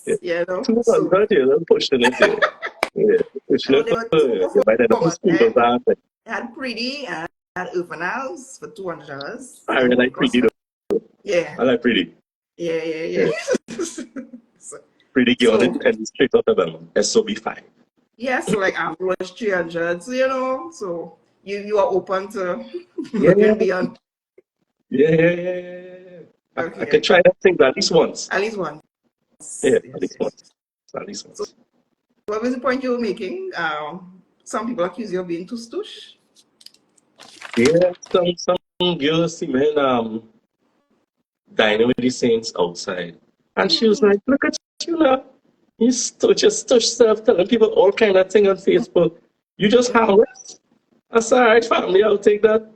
yeah. Yeah. so 200, yeah, they're pushing it there. Yeah, pushing it they were for, two yeah, by then the performers. school does that. They had Pretty and had Open House for $200. I And really Holy like Cross Pretty Fest. though. Yeah, I like Pretty. yeah. Yeah. so, Pretty girl so and straight out of them. SOB5. yeah, so like was 300. So so you are open to Yeah, yeah, looking beyond. yeah. I Okay, can try that thing at least once. at least once. Yeah, at Yes, least yes. once. At least So once. what was the point you were making? Some people accuse you of being too stush. Yeah, some girl see me dining with the saints outside. And she was like, look at you now. You just touch stuff, telling people all kind of thing on Facebook. You just harmless. I said, all right, family, I'll take that.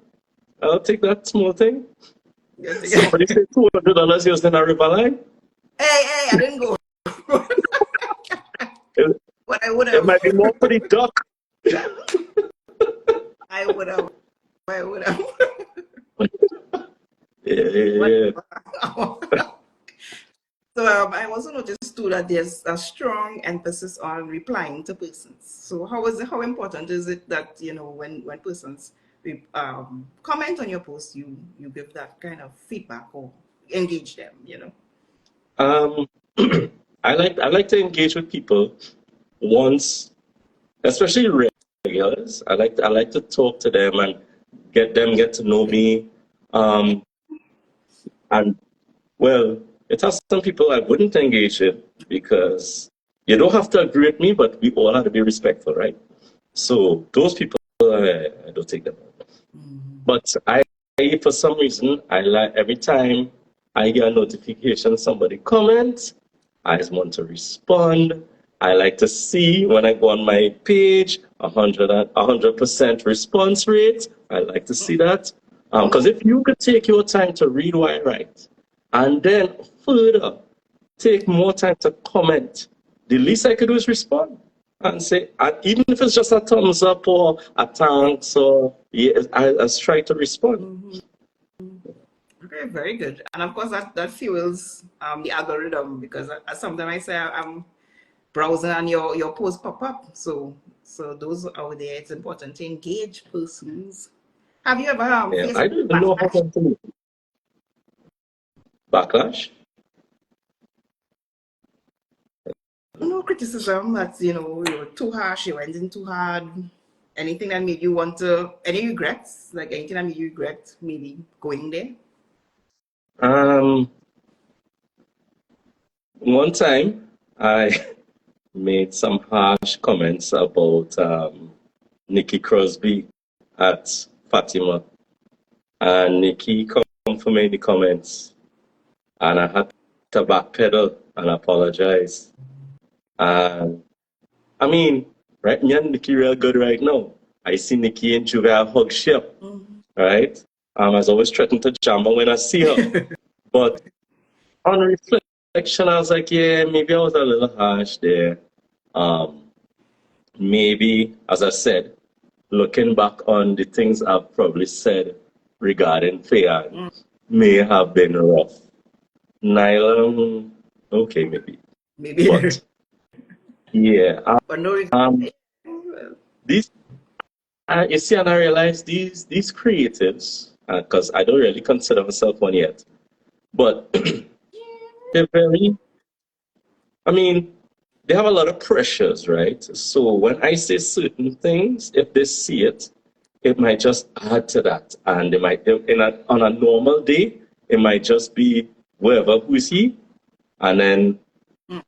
I'll take that small thing. Hey, Somebody said $200 using a river line. I didn't go. It, But I would it have. might be more for the duck. I would have. I would have. Yeah. So I also noticed too that there's a strong emphasis on replying to persons. So how important is it that when persons comment on your post, you give that kind of feedback or engage them? Um, I like to engage with people once, especially regulars. I like to talk to them and get to know me. Um, and well, it has some people I wouldn't engage with because you don't have to agree with me, but we all have to be respectful, right? So those people, I don't take them on. But for some reason, I like every time. I get a notification somebody comments. I just want to respond. I like to see when I go on my page 100% response rate. I like to see that. Because if you could take your time to read what I write and then further take more time to comment, the least I could do is respond and say, even if it's just a thumbs up or a thanks, or yeah, I try to respond. Okay, very good. And of course, that fuels the algorithm, because sometimes I say I'm browsing and your posts pop up. So those out there, it's important to engage persons. Have you ever Yeah, faced I don't even know how backlash? to backlash. No criticism that you were too harsh, you went in too hard. Anything that made you want to, any regrets? Like anything that made you regret maybe going there? Um, One time I made some harsh comments about Nikki Crosby at Fatima, and Nikki come for me in the comments, and I had to backpedal and apologize. And I mean, right, me and Nikki real good right now. I see Nikki and Julia hug ship, right? I was always threatened to jam her when I see her. But on reflection, I was like, yeah, maybe I was a little harsh there. Um, Maybe, as I said, looking back on the things I've probably said regarding Fayan may have been rough. Nylon, okay, maybe. Maybe. But yeah, But no regret. um, Well, these you see, and I realize these creatives, because I don't really consider myself one yet, but they're very. I mean, they have a lot of pressures, right? So when I say certain things, if they see it, it might just add to that, and they might on a normal day, it might just be whoever who is he, and then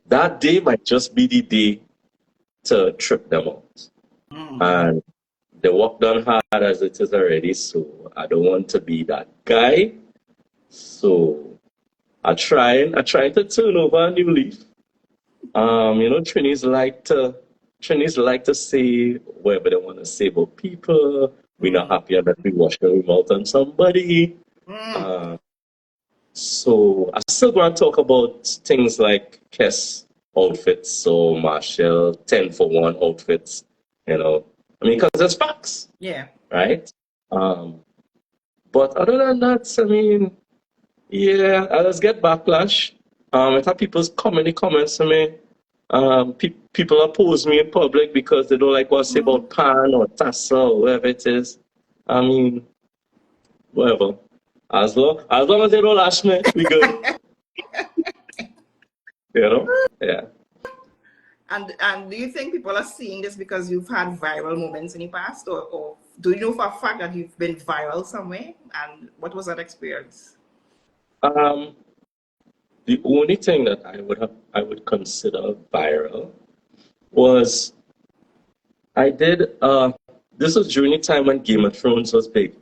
that day might just be the day to trip them out. And they work done hard as it is already, so I don't want to be that guy. So I trying to turn over a new leaf. Trinities like to say whatever they want to say about people. We're not happy that we wash our mouth on somebody. Uh, so I still going to talk about things like Kess outfits or Marshall 10 for 1 outfits, I mean, because it's facts, yeah. right? But other than that, I mean, yeah, I just get backlash. I have people's comments to me. People oppose me in public because they don't like what I say about pan or tassa or whatever it is. I mean, whatever. As long as they don't lash me, we good. Yeah. And do you think people are seeing this because you've had viral moments in the past, or do you know for a fact that you've been viral somewhere? And what was that experience? Um, the only thing that I would consider viral was I did this was during the time when Game of Thrones was big.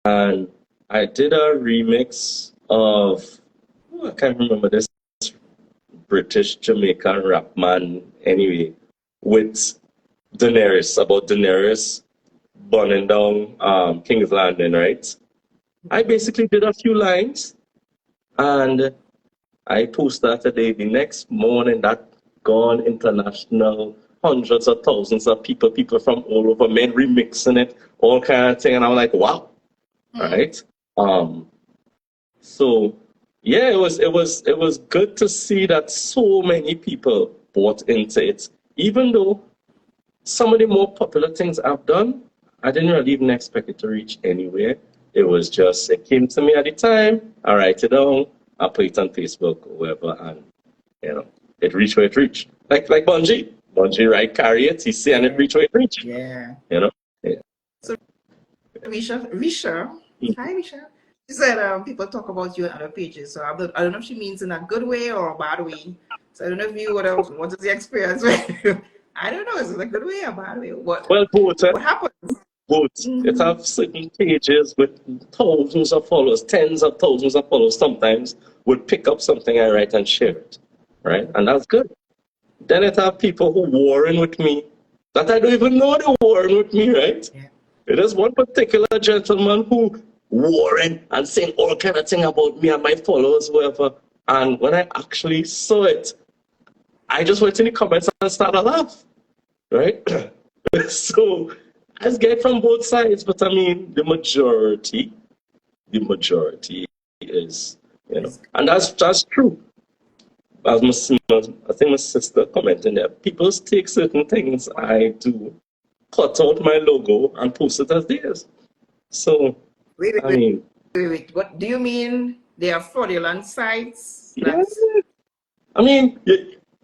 And I did a remix of I can't remember this British Jamaican rap man anyway with about Daenerys burning down King's Landing, right? I basically did a few lines and I posted that today. The next morning that gone international, hundreds of thousands of people from all over, men remixing it, all kind of thing. And I'm like, wow, right? So yeah, it was good to see that so many people bought into it. Even though some of the more popular things I've done, I didn't really even expect it to reach anywhere. It was just it came to me at the time. I write it down. I put it on Facebook or wherever, and it reached where it reached. Like Bungie. Bungie, right? Carry it. He see and it reached where it reached. Yeah. Yeah. So Risha, hi Risha. She said people talk about you on other pages. So I don't know if she means in a good way or a bad way. So I don't know if you what is the experience? I don't know. Is it a good way or a bad way? Well, both. What happened? both. It have certain pages with thousands of followers, tens of thousands of followers sometimes would pick up something I write and share it, right? And that's good. Then it have people who warring with me that I don't even know they're warring with me, right? Yeah. It is one particular gentleman who warring and saying all kind of thing about me and my followers, whatever. And when I actually saw it, I just went in the comments and started to laugh, right? So I get from both sides, but I mean, the majority is, and that's true. As I think my sister commented there, people take certain things I do, cut out my logo and post it as theirs. So, Wait, I mean, what do you mean? They are fraudulent sites? yeah, I mean,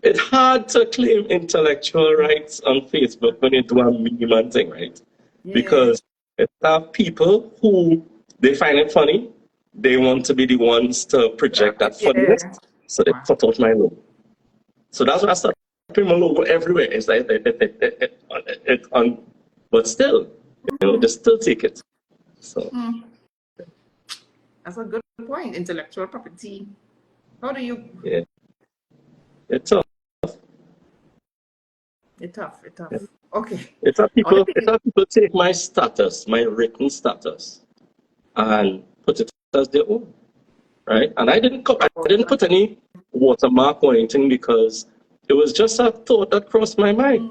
it's hard to claim intellectual rights on Facebook when you do a meme thing, right? Yeah. Because it have people who they find it funny, they want to be the ones to project that funniness, so they cut out my logo. So that's why I started putting my logo everywhere. It's like but still, they still take it. So that's a good point. Intellectual property. How do you? Yeah, it's tough. It's tough. Okay. It's how people take my status, my written status, and put it as their own, right? And I didn't put any watermark or anything because it was just a thought that crossed my mind.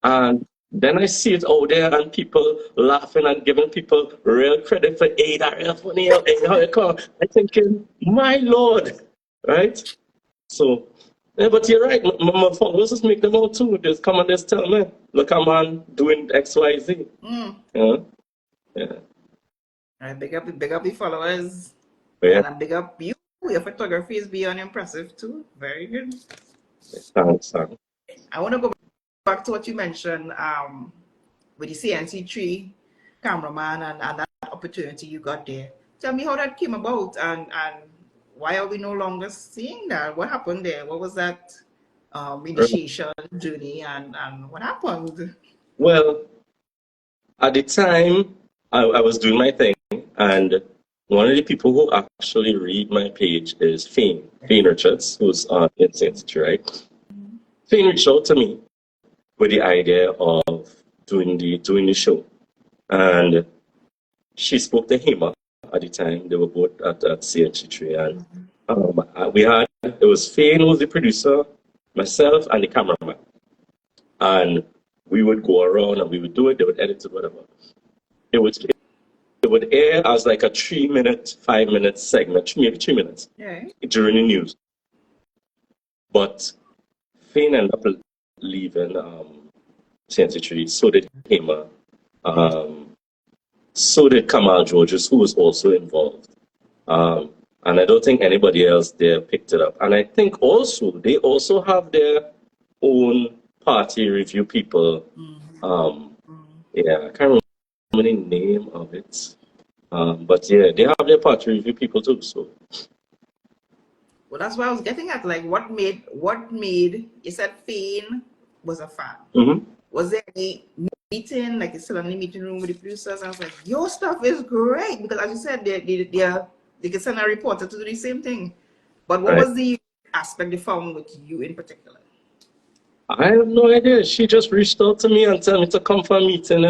And then I see it out there and people laughing and giving people real credit for, hey, that real funny, hey, how you come? I'm thinking, my Lord, right? So, yeah, but you're right. My followers just make them out too. Just come and just tell me, look, I'm on doing X, Y, Z. Yeah. Right, big up your followers. Yeah. And big up you. Your photography is beyond impressive too. Very good. Thanks. I want to go back to what you mentioned with the CNC3 cameraman and that opportunity you got there. Tell me how that came about and why are we no longer seeing that? What happened there? What was that initiation journey and what happened? Well, at the time, I was doing my thing, and one of the people who actually read my page is Fane Richards, who's on Institute, right? Fane reached out to me with the idea of doing the show, and she spoke to him at the time. They were both at CNC3, and it was Fane who was the producer, myself, and the cameraman, and we would go around and we would do it. They would edit it, whatever. It would air as like a 3-minute, 5-minute segment, maybe 3 minutes during the news. But Fane ended up leaving CNC3. So did Hema. So did Kamal Georges, who was also involved. And I don't think anybody else there picked it up. And I think also they also have their own party review people. Yeah, I can't remember the name of it. But yeah, they have their party review people too. So. Well, that's what I was getting at. Like, what made you said Fane was a fan. Was there any meeting, like you still in the meeting room with the producers? I was like, your stuff is great because, as you said, they can send a reporter to do the same thing. But what was the aspect they found with you in particular? I have no idea. She just reached out to me and told me to come for a meeting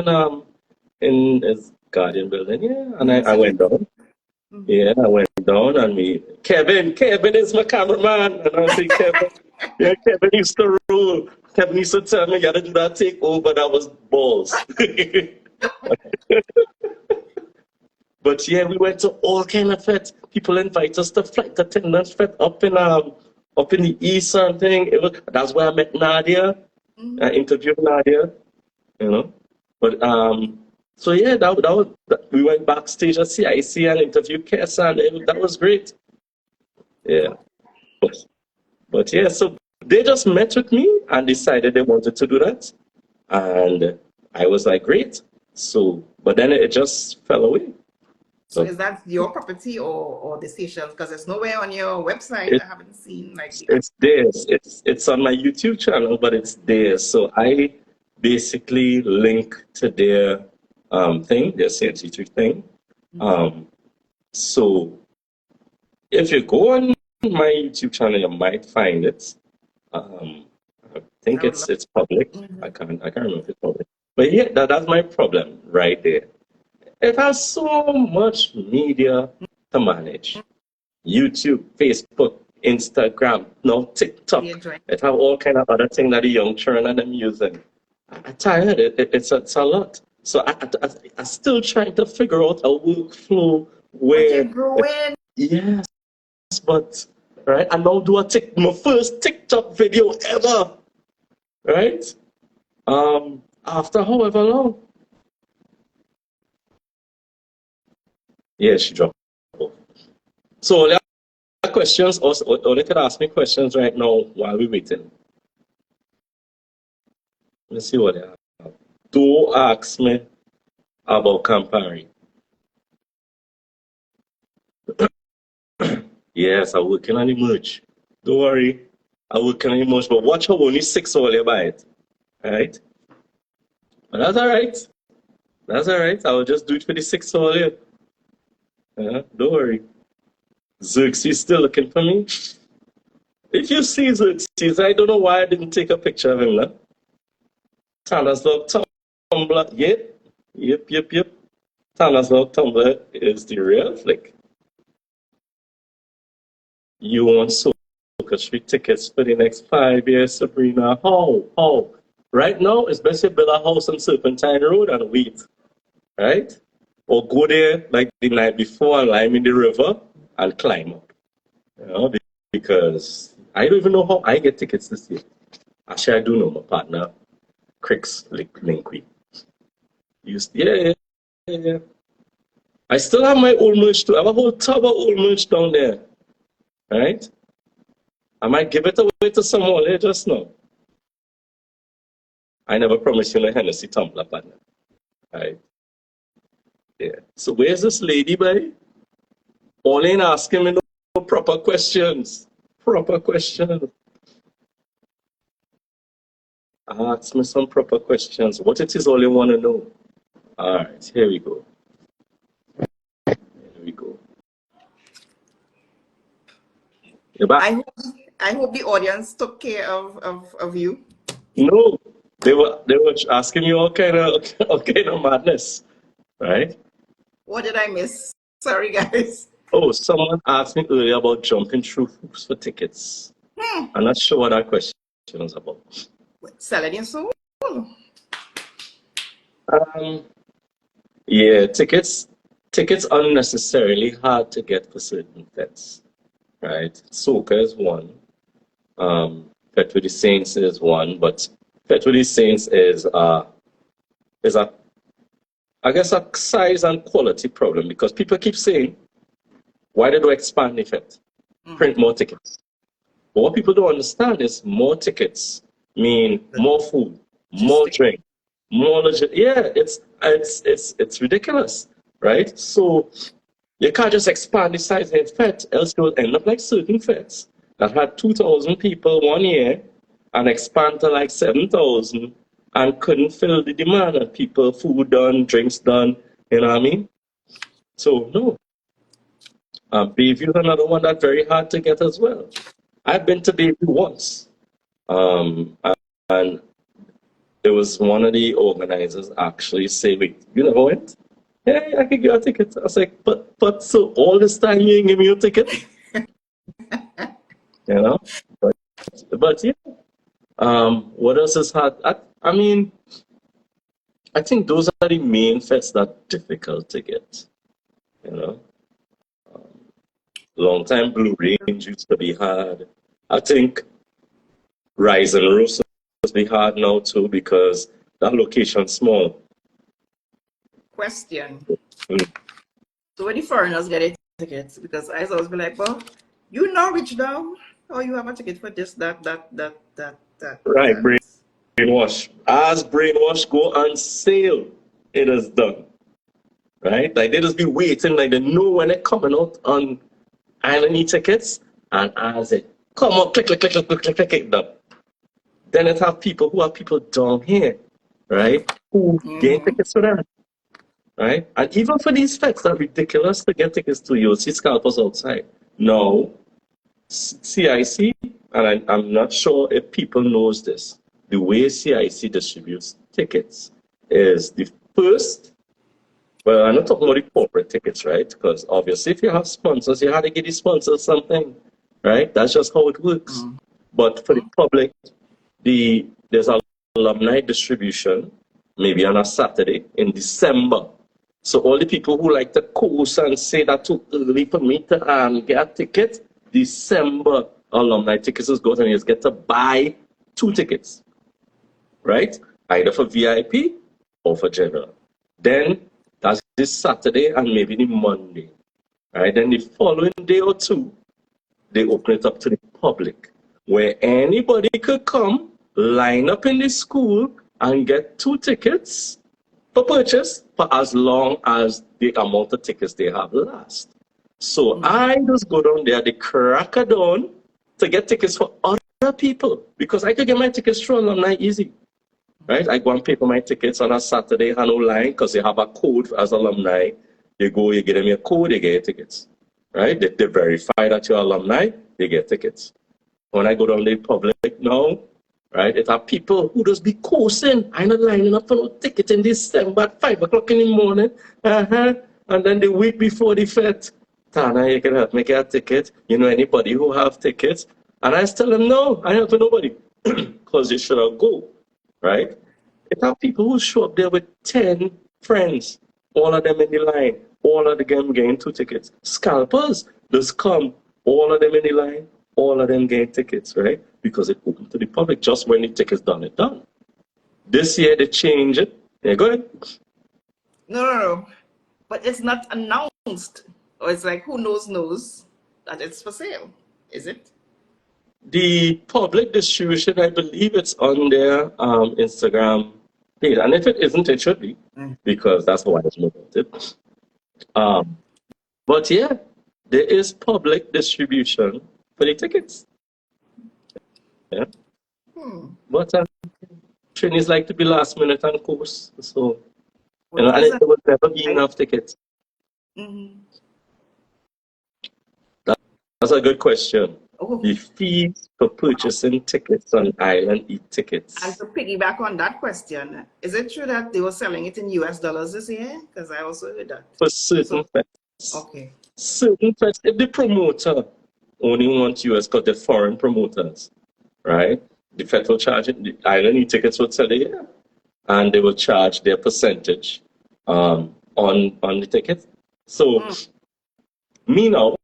in his Guardian building. Yeah, and I went down. Yeah, I went down and Kevin is my cameraman. And I was like, Kevin used to rule. Kevin used to tell me, you gotta do that takeover. That was balls. But yeah, we went to all kind of fete. People invite us to flight attendants fete up in the east and thing. That's where I met Nadia. I interviewed Nadia, But so yeah, we went backstage at CIC and interviewed Kessa, and that was great. Yeah. But yeah, so they just met with me and decided they wanted to do that. And I was like, great. So, but then it just fell away. So is that your property or the station's? Because it's nowhere on your website. I haven't seen it's theirs. It's on my YouTube channel, but it's theirs. So I basically link to their thing, their CNC3 thing. So if you go on my YouTube channel, you might find it. I think it's public. I can't remember if it's public. But yeah, that's my problem right there. It has so much media to manage. YouTube, Facebook, Instagram, now TikTok. It have all kind of other things that the young children and them using. I'm tired. It's a lot. So I still trying to figure out a workflow where. Yes, but right, I now do my first TikTok video ever. Right? After however long. Yeah, she dropped off. So all the questions, or they could ask me questions right now while we're waiting. Let's see what they have. Don't ask me about Campari. Yes, I'm working on the merch. Don't worry. I'm working on the merch, but watch how only 6 all you buy it. Right? But that's alright. That's alright. I will just do it for the 6 all you. Don't worry. Xerxes still looking for me. If you see Xerxes, I don't know why I didn't take a picture of him. No? TANA'S Tumblr. Yep. TANA'S Tumblr is the real flick. You want Soca Street tickets for the next 5 years, Sabrina? How? Right now, it's best to build a house on Serpentine Road and wait. Right? Or go there like the night before and climb in the river and climb up. You know, because I don't even know how I get tickets this year. Actually, I do know my partner, Crix Linky. Yeah. I still have my old merch too. I have a whole tub of old merch down there. Right? I might give it away to someone here just now. I never promised you no Hennessy tumbler, partner. Right? Yeah. So where's this lady, buddy? All ain't asking me no proper questions. Ask me some proper questions. What it is all you want to know. All right, here we go. I hope the audience took care of you. No, they were asking you all kind of madness, right? What did I miss? Sorry, guys. Oh, someone asked me earlier about jumping through hoops for tickets. I'm not sure what that question is about. Selling your soul? Yeah, tickets unnecessarily hard to get for certain events, right? Soca is one. Fet with the Saints is one, but Fet with the Saints is a I guess a size and quality problem because people keep saying, why did we expand the Fet? Print more tickets. But what people don't understand is more tickets mean more food, more drink, more legit. Yeah, it's ridiculous, right? So you can't just expand the size of the Fet, else you will end up like certain Fets that had 2,000 people 1 year and expand to like 7,000 and couldn't fill the demand and people, food done, drinks done, you know what I mean? So no. Bayview is another one that's very hard to get as well. I've been to Bayview once. And there was one of the organizers actually say, wait, you never went? Yeah, I could get a ticket. I was like, but so all this time you ain't give me your ticket? You know? But yeah. What else is hard? I mean, I think those are the main fests that are difficult to get. You know? Long time Blue Range used to be hard. I think Rise and Roost must be hard now too because that location's small. Question. So when the foreigners get their tickets, because I always be like, well, you know rich now, or you have a ticket for this, that. Right, brainwash. As brainwash go on sale, it is done. Right? Like they just be waiting, like they know when they're coming out on Island tickets, and as it come up, click, done. Then it have people who are people down here, right? Who gain tickets for them. right? And even for these fests that are ridiculous to get tickets to, you'll see scalpers outside. No, CIC, and I'm not sure if people knows this, the way CIC distributes tickets is the first, well, I'm not talking about the corporate tickets, right? Because obviously if you have sponsors, you have to give the sponsors something, right? That's just how it works. But for the public, there's a alumni distribution, maybe on a Saturday in December. So all the people who like to coast and say that too early for me to get a ticket, December alumni tickets is good, and you just get to buy 2 tickets, right? Either for VIP or for general. Then that's this Saturday and maybe the Monday, right? Then the following day or two, they open it up to the public, where anybody could come, line up in the school, and get 2 tickets for purchase for as long as the amount of tickets they have last. So I just go down there, the crack of dawn, to get tickets for other people, because I could get my tickets through alumni easy, right? I go and pay for my tickets on a Saturday and online because they have a code as alumni. You go, you get them your code, you get your tickets, right? They verify that you're alumni, they get tickets. When I go down the public now, right, it are people who just be coasting. I'm not lining up for no ticket in December at 5 o'clock in the morning. And then the week before the fete, Tana, you can help me get a ticket. You know anybody who have tickets? And I tell them, no, I help nobody. Because you should have go, right? It are people who show up there with 10 friends, all of them in the line, all of them getting 2 tickets. Scalpers just come, all of them in the line, all of them getting tickets, right? Because it opened to the public just when the ticket's done, it's done. This year they change it. Yeah, go ahead. No. But it's not announced. Or it's like who knows that it's for sale. Is it? The public distribution, I believe it's on their Instagram page. And if it isn't, it should be, because that's how I was about it. But yeah, there is public distribution for the tickets. Yeah. But trainees like to be last minute on course. So, you know, and there will never be enough tickets. That's a good question. The fees for purchasing tickets on Island e-tickets. And to piggyback on that question, is it true that they were selling it in US dollars this year? Because I also heard that. For certain fests. Okay. Certain fests, if the promoter only wants US, because they're foreign promoters, right? The federal charge, the Island e-tickets would sell it, and they will charge their percentage on the ticket. So, me now,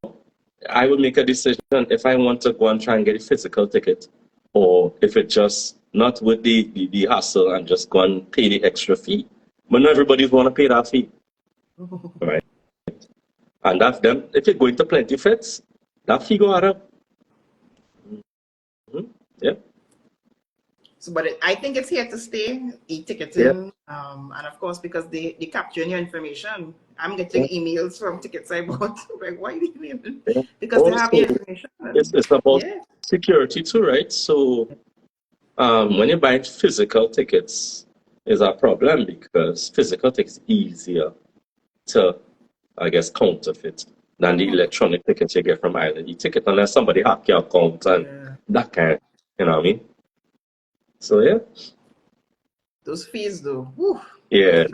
I will make a decision if I want to go and try and get a physical ticket, or if it's just not with the hassle and just go and pay the extra fee. But not everybody's want to pay that fee, right? And that's them. If you're going to plenty fits, that fee go out. Yeah. So, but I think it's here to stay, e-ticketing, and of course, because they capture your information. I'm getting emails from tickets I bought. Like, why are you emailing? Because they have your information. It's about security too, right? So, when you buy physical tickets, is a problem because physical tickets easier to, I guess, counterfeit than the electronic tickets you get from Island e-ticket, unless somebody hack your account and that kind, you know what I mean? So yeah. Those fees though. Whew. Yeah,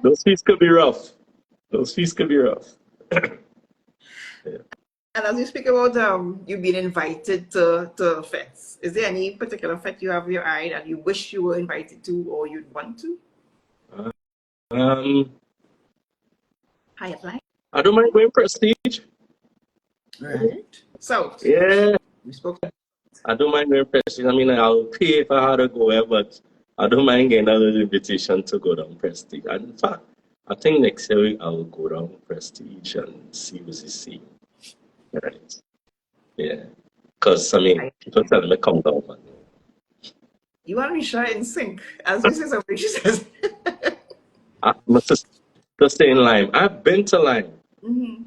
those fees could be rough. Those fees could be rough. Yeah. And as you speak about you being invited to fests, is there any particular fest you have your eye that you wish you were invited to or you'd want to? Hyatt Line? I don't mind going Prestige. Right. So yeah. We spoke. I don't mind going Prestige. I mean, I'll pay if I had to go there, but I don't mind getting a little invitation to go down Prestige. And in fact, I think next year I will go down Prestige and see what's the scene. Right. Yeah. Because, I mean, people tell me come down, man. You and Risha in sync. As you say something, she says. My sister stay in Lime. I've been to Lime.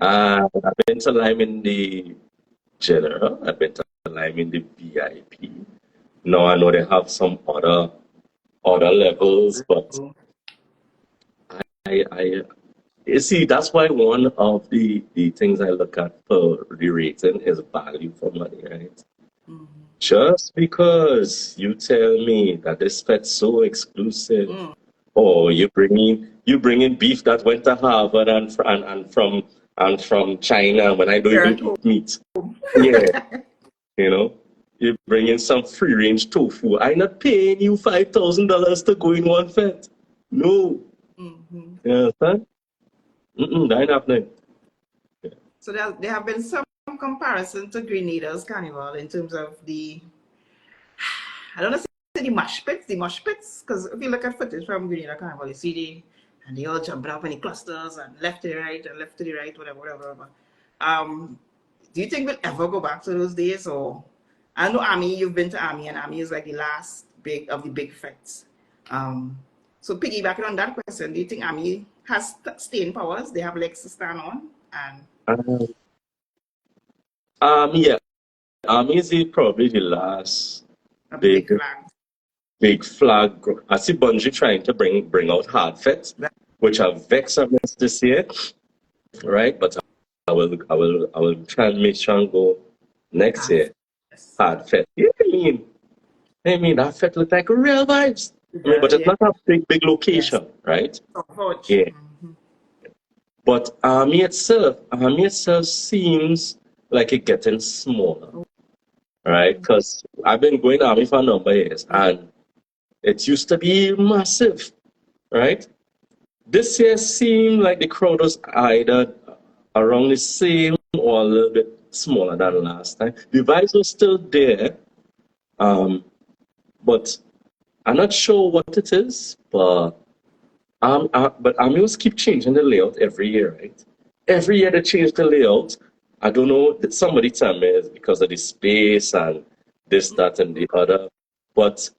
I've been to Lime in the general. I've been to Lime in the VIP. Now I know they have some other levels, but you see, that's why one of the things I look at for the rating is value for money, right? Just because you tell me that this pet's so exclusive, or you bring in beef that went to Harvard and from China when I don't Here even at eat meat. Yeah, you know, you bring in some free range tofu. I'm not paying you $5,000 to go in one fet. No, home. you understand? That ain't happening. So there have been some comparison to Grenada's Carnival in terms of I don't know, say the mosh pits, because if you look at footage from Grenada Carnival, you see and they all jumping up in the clusters and left to the right and left to the right, whatever. Do you think we'll ever go back to those days? Or I know Army, you've been to Army, and Army is like the last big of the big fets. So piggybacking on that question, do you think Army has staying powers? They have legs to stand on, and Um, yeah, is probably the last of the big big flags. big flag. I see Bungie trying to bring out hard fets, which have vexed us this year, right? But I will try and make sure and go next year. Yes. Hard fet. Yeah, I mean that fet look like real vibes. I mean, but it's Yeah. not a big Yes. location, right? Forge. Yeah. But Army itself seems like it's getting smaller, right? Because I've been going Army for a number of years, and it used to be massive, right? This year seemed like the crowd was either around the same or a little bit smaller than last time. The vibes were still there, but I'm not sure what it is. But Amils keep changing the layout every year, right? Every year they change the layout. I don't know. Somebody tell me it's because of the space and this, that, and the other. But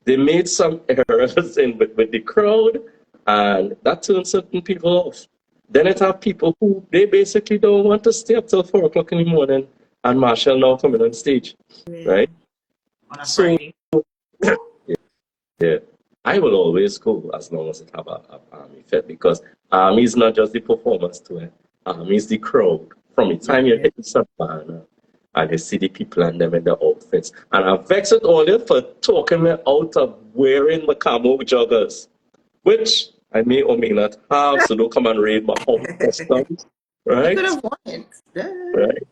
they made some errors with the crowd, and that turned certain people off. Then it have people who they basically don't want to stay up till 4 o'clock in the morning, and Marshall now coming on stage, Yeah. right? On a So Friday. yeah, I will always go as long as it have a Army fit because Army is not just the performance to it. Army is the crowd. From the time you hit the savannah and you see the people and them in the outfits. And I'm vexed with all you for talking me out of wearing my camo joggers, which I may or may not have, so don't come and raid my home customs. You could Right? have won it. Right?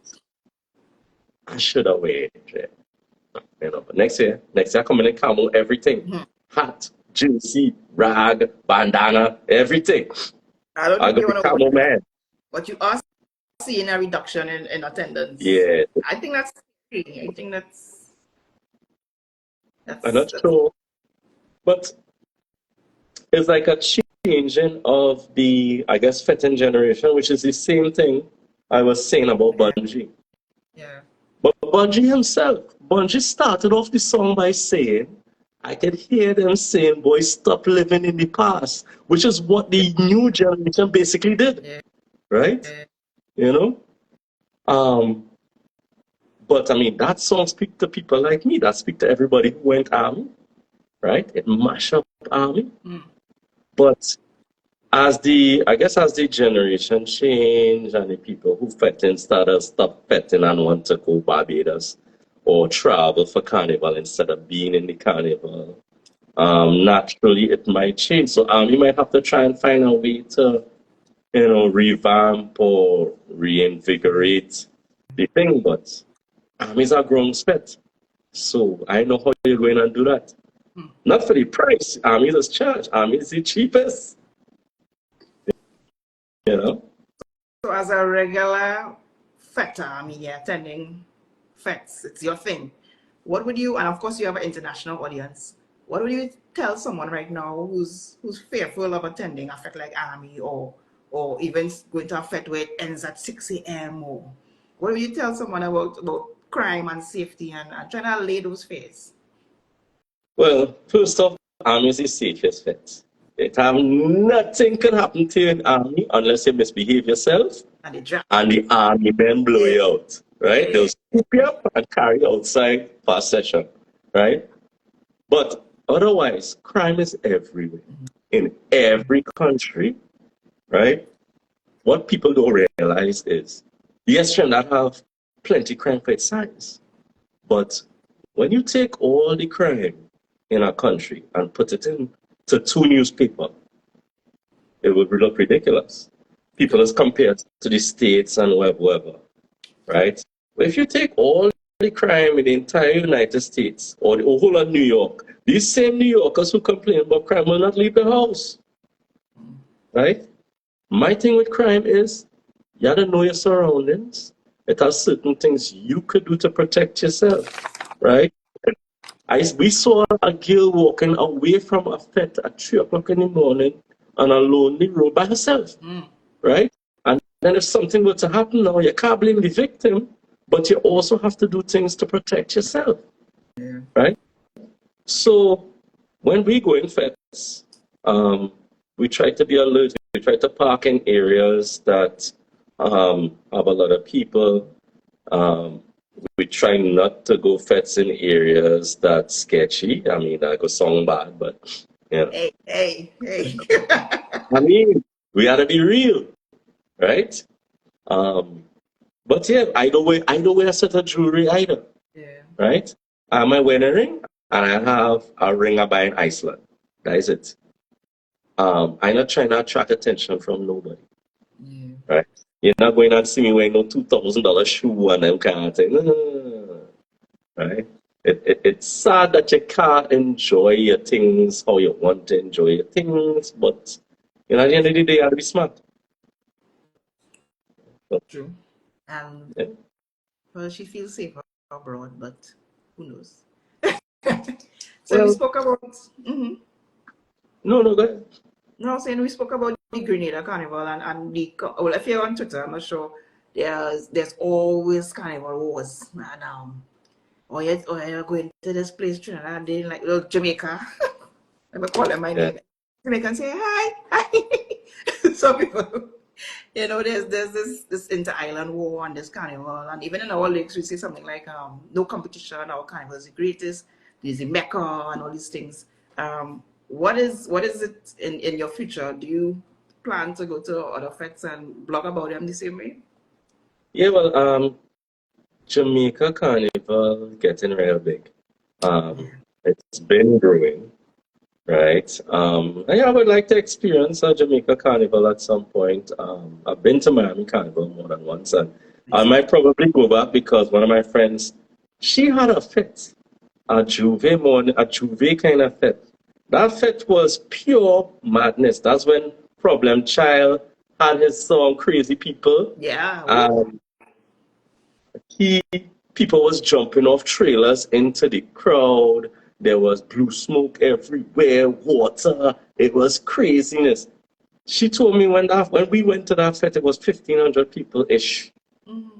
I should have waited. Yeah. You know, but next year I come in camo, everything. Hat, jersey, rag, bandana, everything. I don't I think got you the want to camo win, man. but you are seeing a reduction in attendance. Yeah. I think that's scary. I think I'm not that's sure. But it's like a changing of the, I guess, fitting generation, which is the same thing I was saying about Bungie. yeah. But Bungie started off the song by saying, I could hear them saying, boy, stop living in the past, which is what the new generation basically did, Yeah. right? Yeah. You know? But I mean, that song speak to people like me, that speak to everybody who went army, right? It mash up army. But I guess as the generation change and the people who fetting started stop fetting and want to go Barbados or travel for carnival instead of being in the carnival, naturally it might change. So you might have to try and find a way to, revamp or reinvigorate the thing. But armies are grown spent. So I know how you're going to do that. Not for the price. Armies is charged. Armies is the cheapest. You know? So as a regular fetter, I mean, you're attending fets, it's your thing. What would you, and of course you have an international audience, what would you tell someone right now who's fearful of attending a fet like Army or even going to a fet where it ends at 6 a.m. or what would you tell someone about crime and safety and trying to allay those fears? Well, first off, army is the safest fit. It have nothing can happen to you in army unless you misbehave yourself And the drag. and the army men blow you out. Right? Yeah. They'll scoop you up and carry you outside for a session. Right? But otherwise, crime is everywhere. In every country, right? What people don't realize is, yes, Trinidad have plenty crime for its size, but when you take all the crime in our country and put it into two newspapers, it would look ridiculous. People as compared to the states and whatever, right? But if you take all the crime in the entire United States or the whole of New York, these same New Yorkers who complain about crime will not leave the house, right? My thing with crime is you gotta know your surroundings. It has certain things you could do to protect yourself, right? We saw a girl walking away from a fete at 3 o'clock in the morning on a lonely road by herself, right? And then if something were to happen now, you can't blame the victim, but you also have to do things to protect yourself, right? So when we go in fetes, we try to be alert. We try to park in areas that have a lot of people. We try not to go fetes in areas that's sketchy. I mean, that could sound bad, but you know. Hey. I mean, we gotta be real, right? But yeah, I don't wear a set of jewelry either. Yeah. Right? I'm wearing a ring and I have a ring I buy in Iceland. That is it. I'm not trying to attract attention from nobody. Yeah. Right? You're not going to see me wearing no $2,000 shoe and them kind of thing. No. Right? It's sad that you can't enjoy your things how you want to enjoy your things, but you know, at the end of the day, you have to be smart. So, True. And yeah. well, she feels safer abroad, but who knows? So we Well, spoke about. no, go ahead. No, saying we spoke about the Grenada Carnival and well, if you're on Twitter, I'm not sure. There's always carnival wars and or you're going to this place Trinidad, they like Jamaica. Let me call them my Yeah. name. Jamaican say hi. Some people, there's this inter-island war and this carnival, and even in our lakes we say something like no competition, our carnival is the greatest, there's the Mecca and all these things. What is it in your future? Do you plan to go to other fetes and blog about them the same way? Yeah, well, Jamaica Carnival getting real big. It's been growing, right? Yeah, I would like to experience a Jamaica Carnival at some point. I've been to Miami Carnival more than once, and I might probably go back because one of my friends, she had a fete, a Juve kind of fete. That fete was pure madness. That's when Problem Child had his song Crazy People. Yeah. He People was jumping off trailers into the crowd. There was blue smoke everywhere, water. It was craziness. She told me when we went to that fete, it was 1,500 people ish.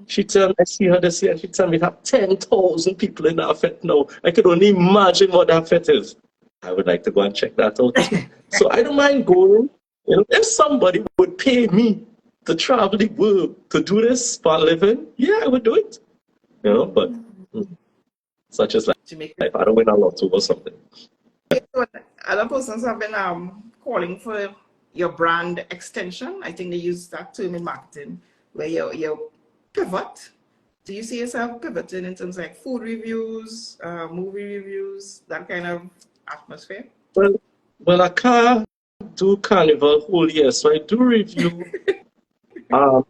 She told me, I see her this year, and she told me it have 10,000 people in that fete now. I could only imagine what that fete is. I would like to go and check that out too. So I don't mind going. If somebody would pay me to travel the world to do this for a living, yeah, I would do it. But such as life. Jamaica. I don't win a lot or something. So other persons have been calling for your brand extension. I think they use that term in marketing, where you pivot. Do you see yourself pivoting in terms of like food reviews, movie reviews, that kind of atmosphere? Well, I can't do Carnival whole year, so I do review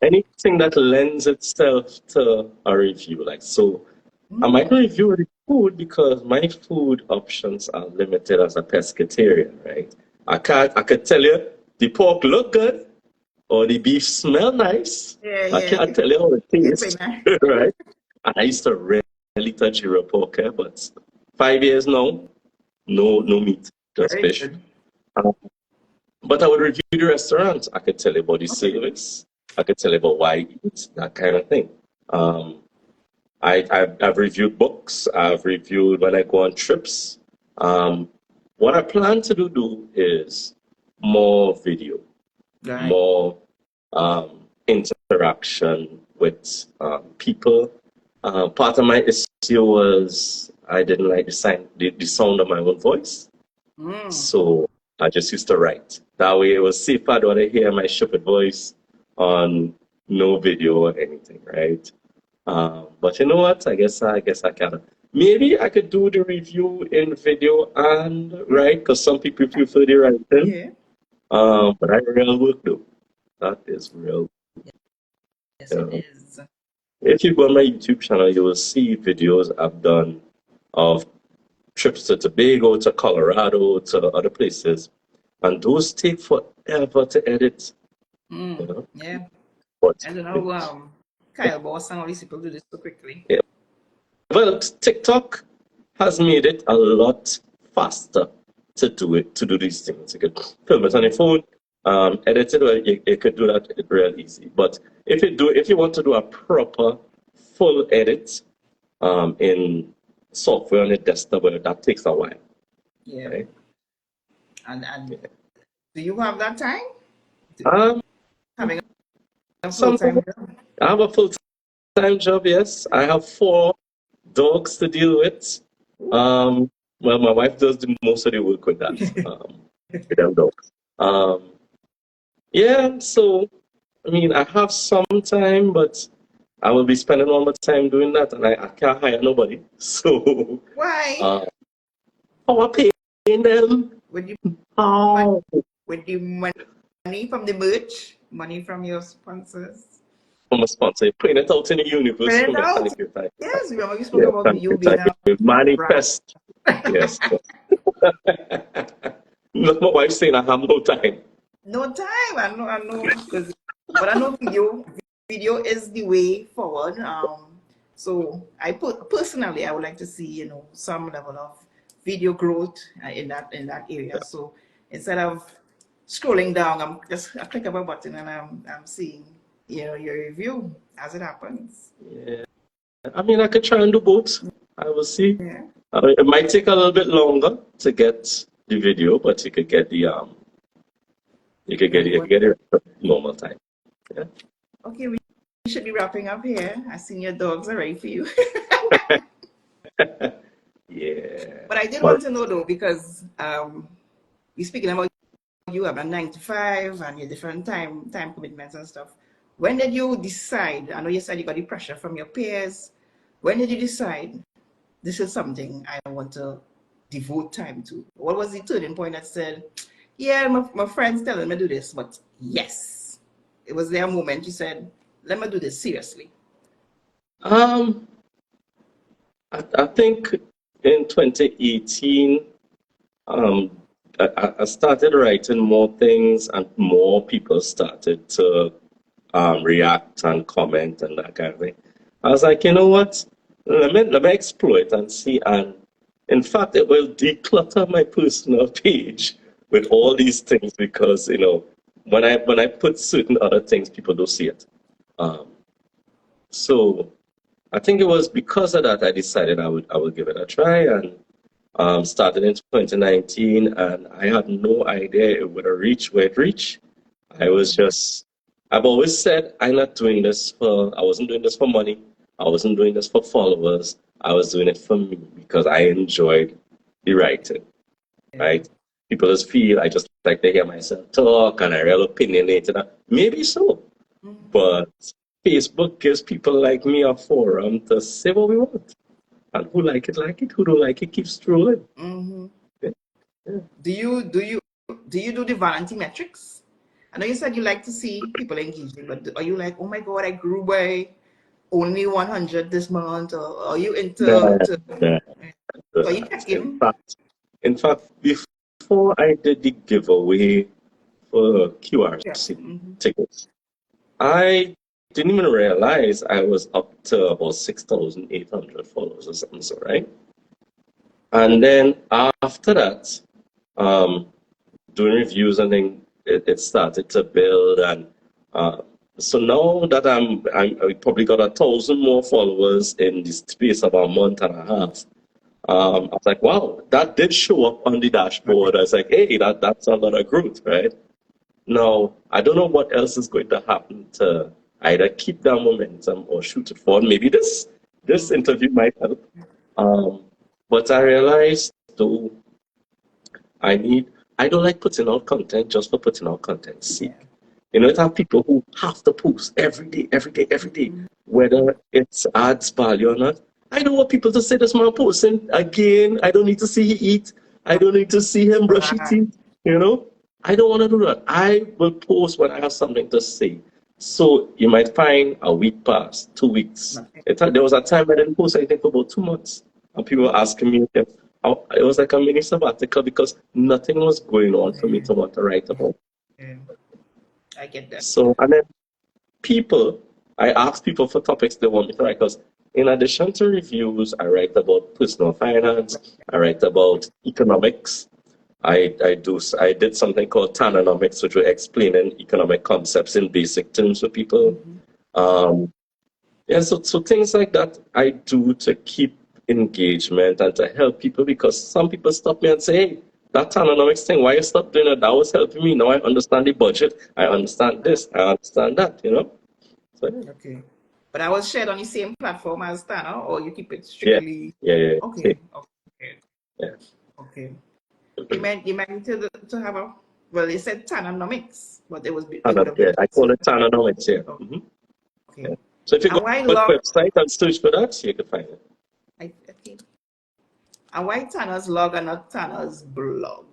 anything that lends itself to a review. Like so, I might not review the food because my food options are limited as a pescatarian, right? I could tell you the pork look good or the beef smell nice. I can't tell you how it tastes, right? And I used to really touch your pork, but 5 years now, no meat, just Very fish. good. But I would review the restaurant. I could tell you about the service. I could tell you about why I eat, that kind of thing. I've reviewed books. I've reviewed when I go on trips. What I plan to do is more video, more interaction with people. Part of my issue was I didn't like the sound of my own voice. So I just used to write. That way it was safer. I don't want to hear my stupid voice on no video or anything, right? But you know what? I can. Maybe I could do the review in video and write, because some people prefer the writing. Yeah. But I real work though. That is real. Yes, it is. If you go on my YouTube channel, you will see videos I've done of trips to Tobago, to Colorado, to other places, and those take forever to edit. You know? Yeah. But I don't know, Kyle Boss and all these people do this so quickly. yeah. Well, TikTok has made it a lot faster to do these things. You could film it on your phone, edit it, or you could do that real easy. But if you want to do a proper full edit in software on your desktop, well, that takes a while. Yeah. Right? And do you have that time? Having a full-time job? I have a full-time job, yes. I have 4 dogs to deal with. Well, my wife does most of the work with that, with them dogs. Yeah, so, I mean, I have some time, but I will be spending all my time doing that, and I can't hire nobody. So, Why? how am I paying them? With the How? money from the merch, money from your sponsors. From a sponsor, putting it out in the universe. Put it for me. out. Thank you, thank you. Yes, remember we spoke about you being Thank you. Manifest. Yes. Look, my wife saying I have no time. No time. I know. But I know video is the way forward. So personally, I would like to see, some level of video growth in that area. So instead of scrolling down, I click of a button and I'm seeing, your review as it happens. Yeah. I mean, I could try and do both. I will see. Yeah. It might take a little bit longer to get the video, but you could get the normal time. Yeah. Okay, we should be wrapping up here. I seen your dogs are ready for you. Yeah. But I did want to know though, because we're speaking about you have a 9 to 5 and your different time commitments and stuff. When did you decide? I know you said you got the pressure from your peers. When did you decide this is something I want to devote time to? What was the turning point that said, yeah, my friends telling me to do this, but yes, it was there a moment you said, let me do this seriously? I think in 2018, I started writing more things, and more people started to react and comment and that kind of thing. I was like, you know what? Let me explore it and see. And in fact, it will declutter my personal page with all these things, because when I put certain other things, people don't see it. So I think it was because of that I decided I would give it a try, and started in 2019, and I had no idea it would reach where it reached. I've always said I wasn't doing this for money. I wasn't doing this for followers. I was doing it for me, because I enjoyed the writing, right? People just feel I just like to hear myself talk and I real opinionated. Maybe so, but Facebook gives people like me a forum to say what we want. And who like it, who don't like it, keep strolling. Mm-hmm. Yeah. Do you do the vanity metrics? I know you said you like to see people engaging, but are you like, oh my God, I grew by only 100 this month, or are you into? So are you checking? In fact, before I did the giveaway for QRC tickets, I didn't even realize I was up to about 6,800 followers or something, so right? And then after that, doing reviews, and then it started to build, and so now that I probably got 1,000 more followers in the space of a month and a half. I was like, wow, that did show up on the dashboard. I was like, hey, that's a lot of growth, right? Now, I don't know what else is going to happen to either keep that momentum or shoot it forward. Maybe this interview might help. But I realized, though, I I don't like putting out content just for putting out content sake. You know, it have people who have to post every day, every day, every day, whether it's adds value or not. I don't want people to say this man posting again. I don't need to see he eat. I don't need to see him brush his teeth. You know, I don't want to do that. I will post when I have something to say. So you might find a week passed, 2 weeks. There was a time I didn't post anything for about 2 months. And people were asking me if it was like a mini sabbatical because nothing was going on for me to want to write about. I get that. So, and then I ask people for topics they want me to write because in addition to reviews, I write about personal finance, I write about economics. I did something called TANA'S, which was explaining economic concepts in basic terms for people. So things like that I do to keep engagement and to help people because some people stop me and say, hey, that TANA'S thing, why you stop doing it? That was helping me. Now I understand the budget. I understand this. I understand that, you know? So, okay. But I was shared on the same platform as Tana, or you keep it strictly? Yeah. Okay. Yeah. Okay. You meant to have a, well, they said TANA'S, but it was I call it TANA'S, yeah. Okay. Yeah. So if you go to the website and search for that, you can find it. Okay. And why TANA'S log and not TANA'S blog?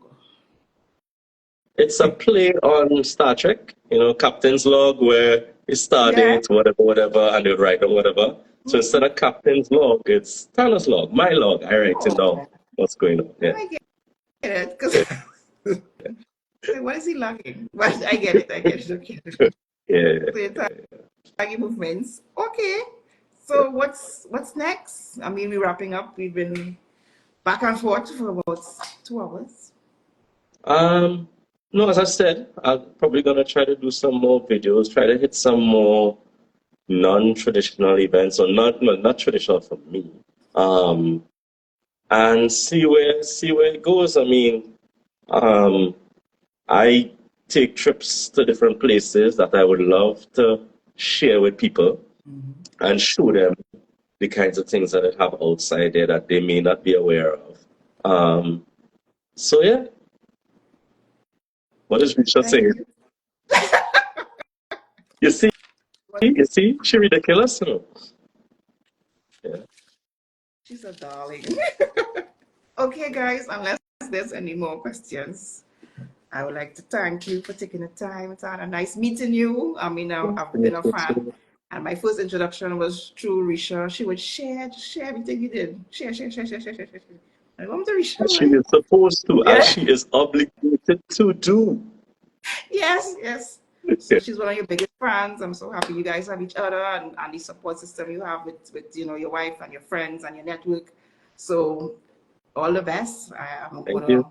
It's a play on Star Trek, you know, Captain's Log, where it started, whatever, and they would write on whatever. So instead of Captain's Log, it's TANA'S Log, my log. I write it down what's going on. Yeah. I get it, because what is he logging? But I get it. Okay. Yeah. Tagging movements. Okay. So what's next? I mean, we're wrapping up. We've been back and forth for about 2 hours. No, as I said, I'm probably gonna try to do some more videos, try to hit some more non-traditional events, or not traditional for me. And see where it goes. I mean, I take trips to different places that I would love to share with people and show them the kinds of things that I have outside there that they may not be aware of. So yeah. What is Risha saying? You see, she ridiculous, you know? Yeah. She's a darling. Okay, guys, unless there's any more questions, I would like to thank you for taking the time. It's a nice meeting you. I mean, I've been a fan. And my first introduction was through Risha. She would share everything you did. Share. I want to Risha. She is supposed to, and she is obligated to do. Yes. So she's one of your biggest fans. I'm so happy you guys have each other and the support system you have with your wife and your friends and your network. So all the best. I'm gonna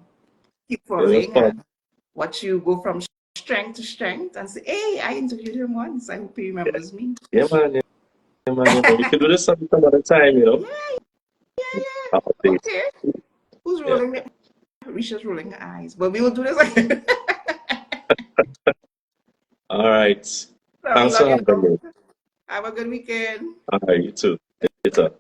keep following and watch you go from strength to strength and say, hey, I interviewed him once. I hope he remembers me. Yeah, man. You can do this some other time, you know. Yeah. Okay. Who's rolling? Risha's rolling her eyes, but we will do this again. All right. Thanks for having me. Have a good weekend. All right, you too. Later.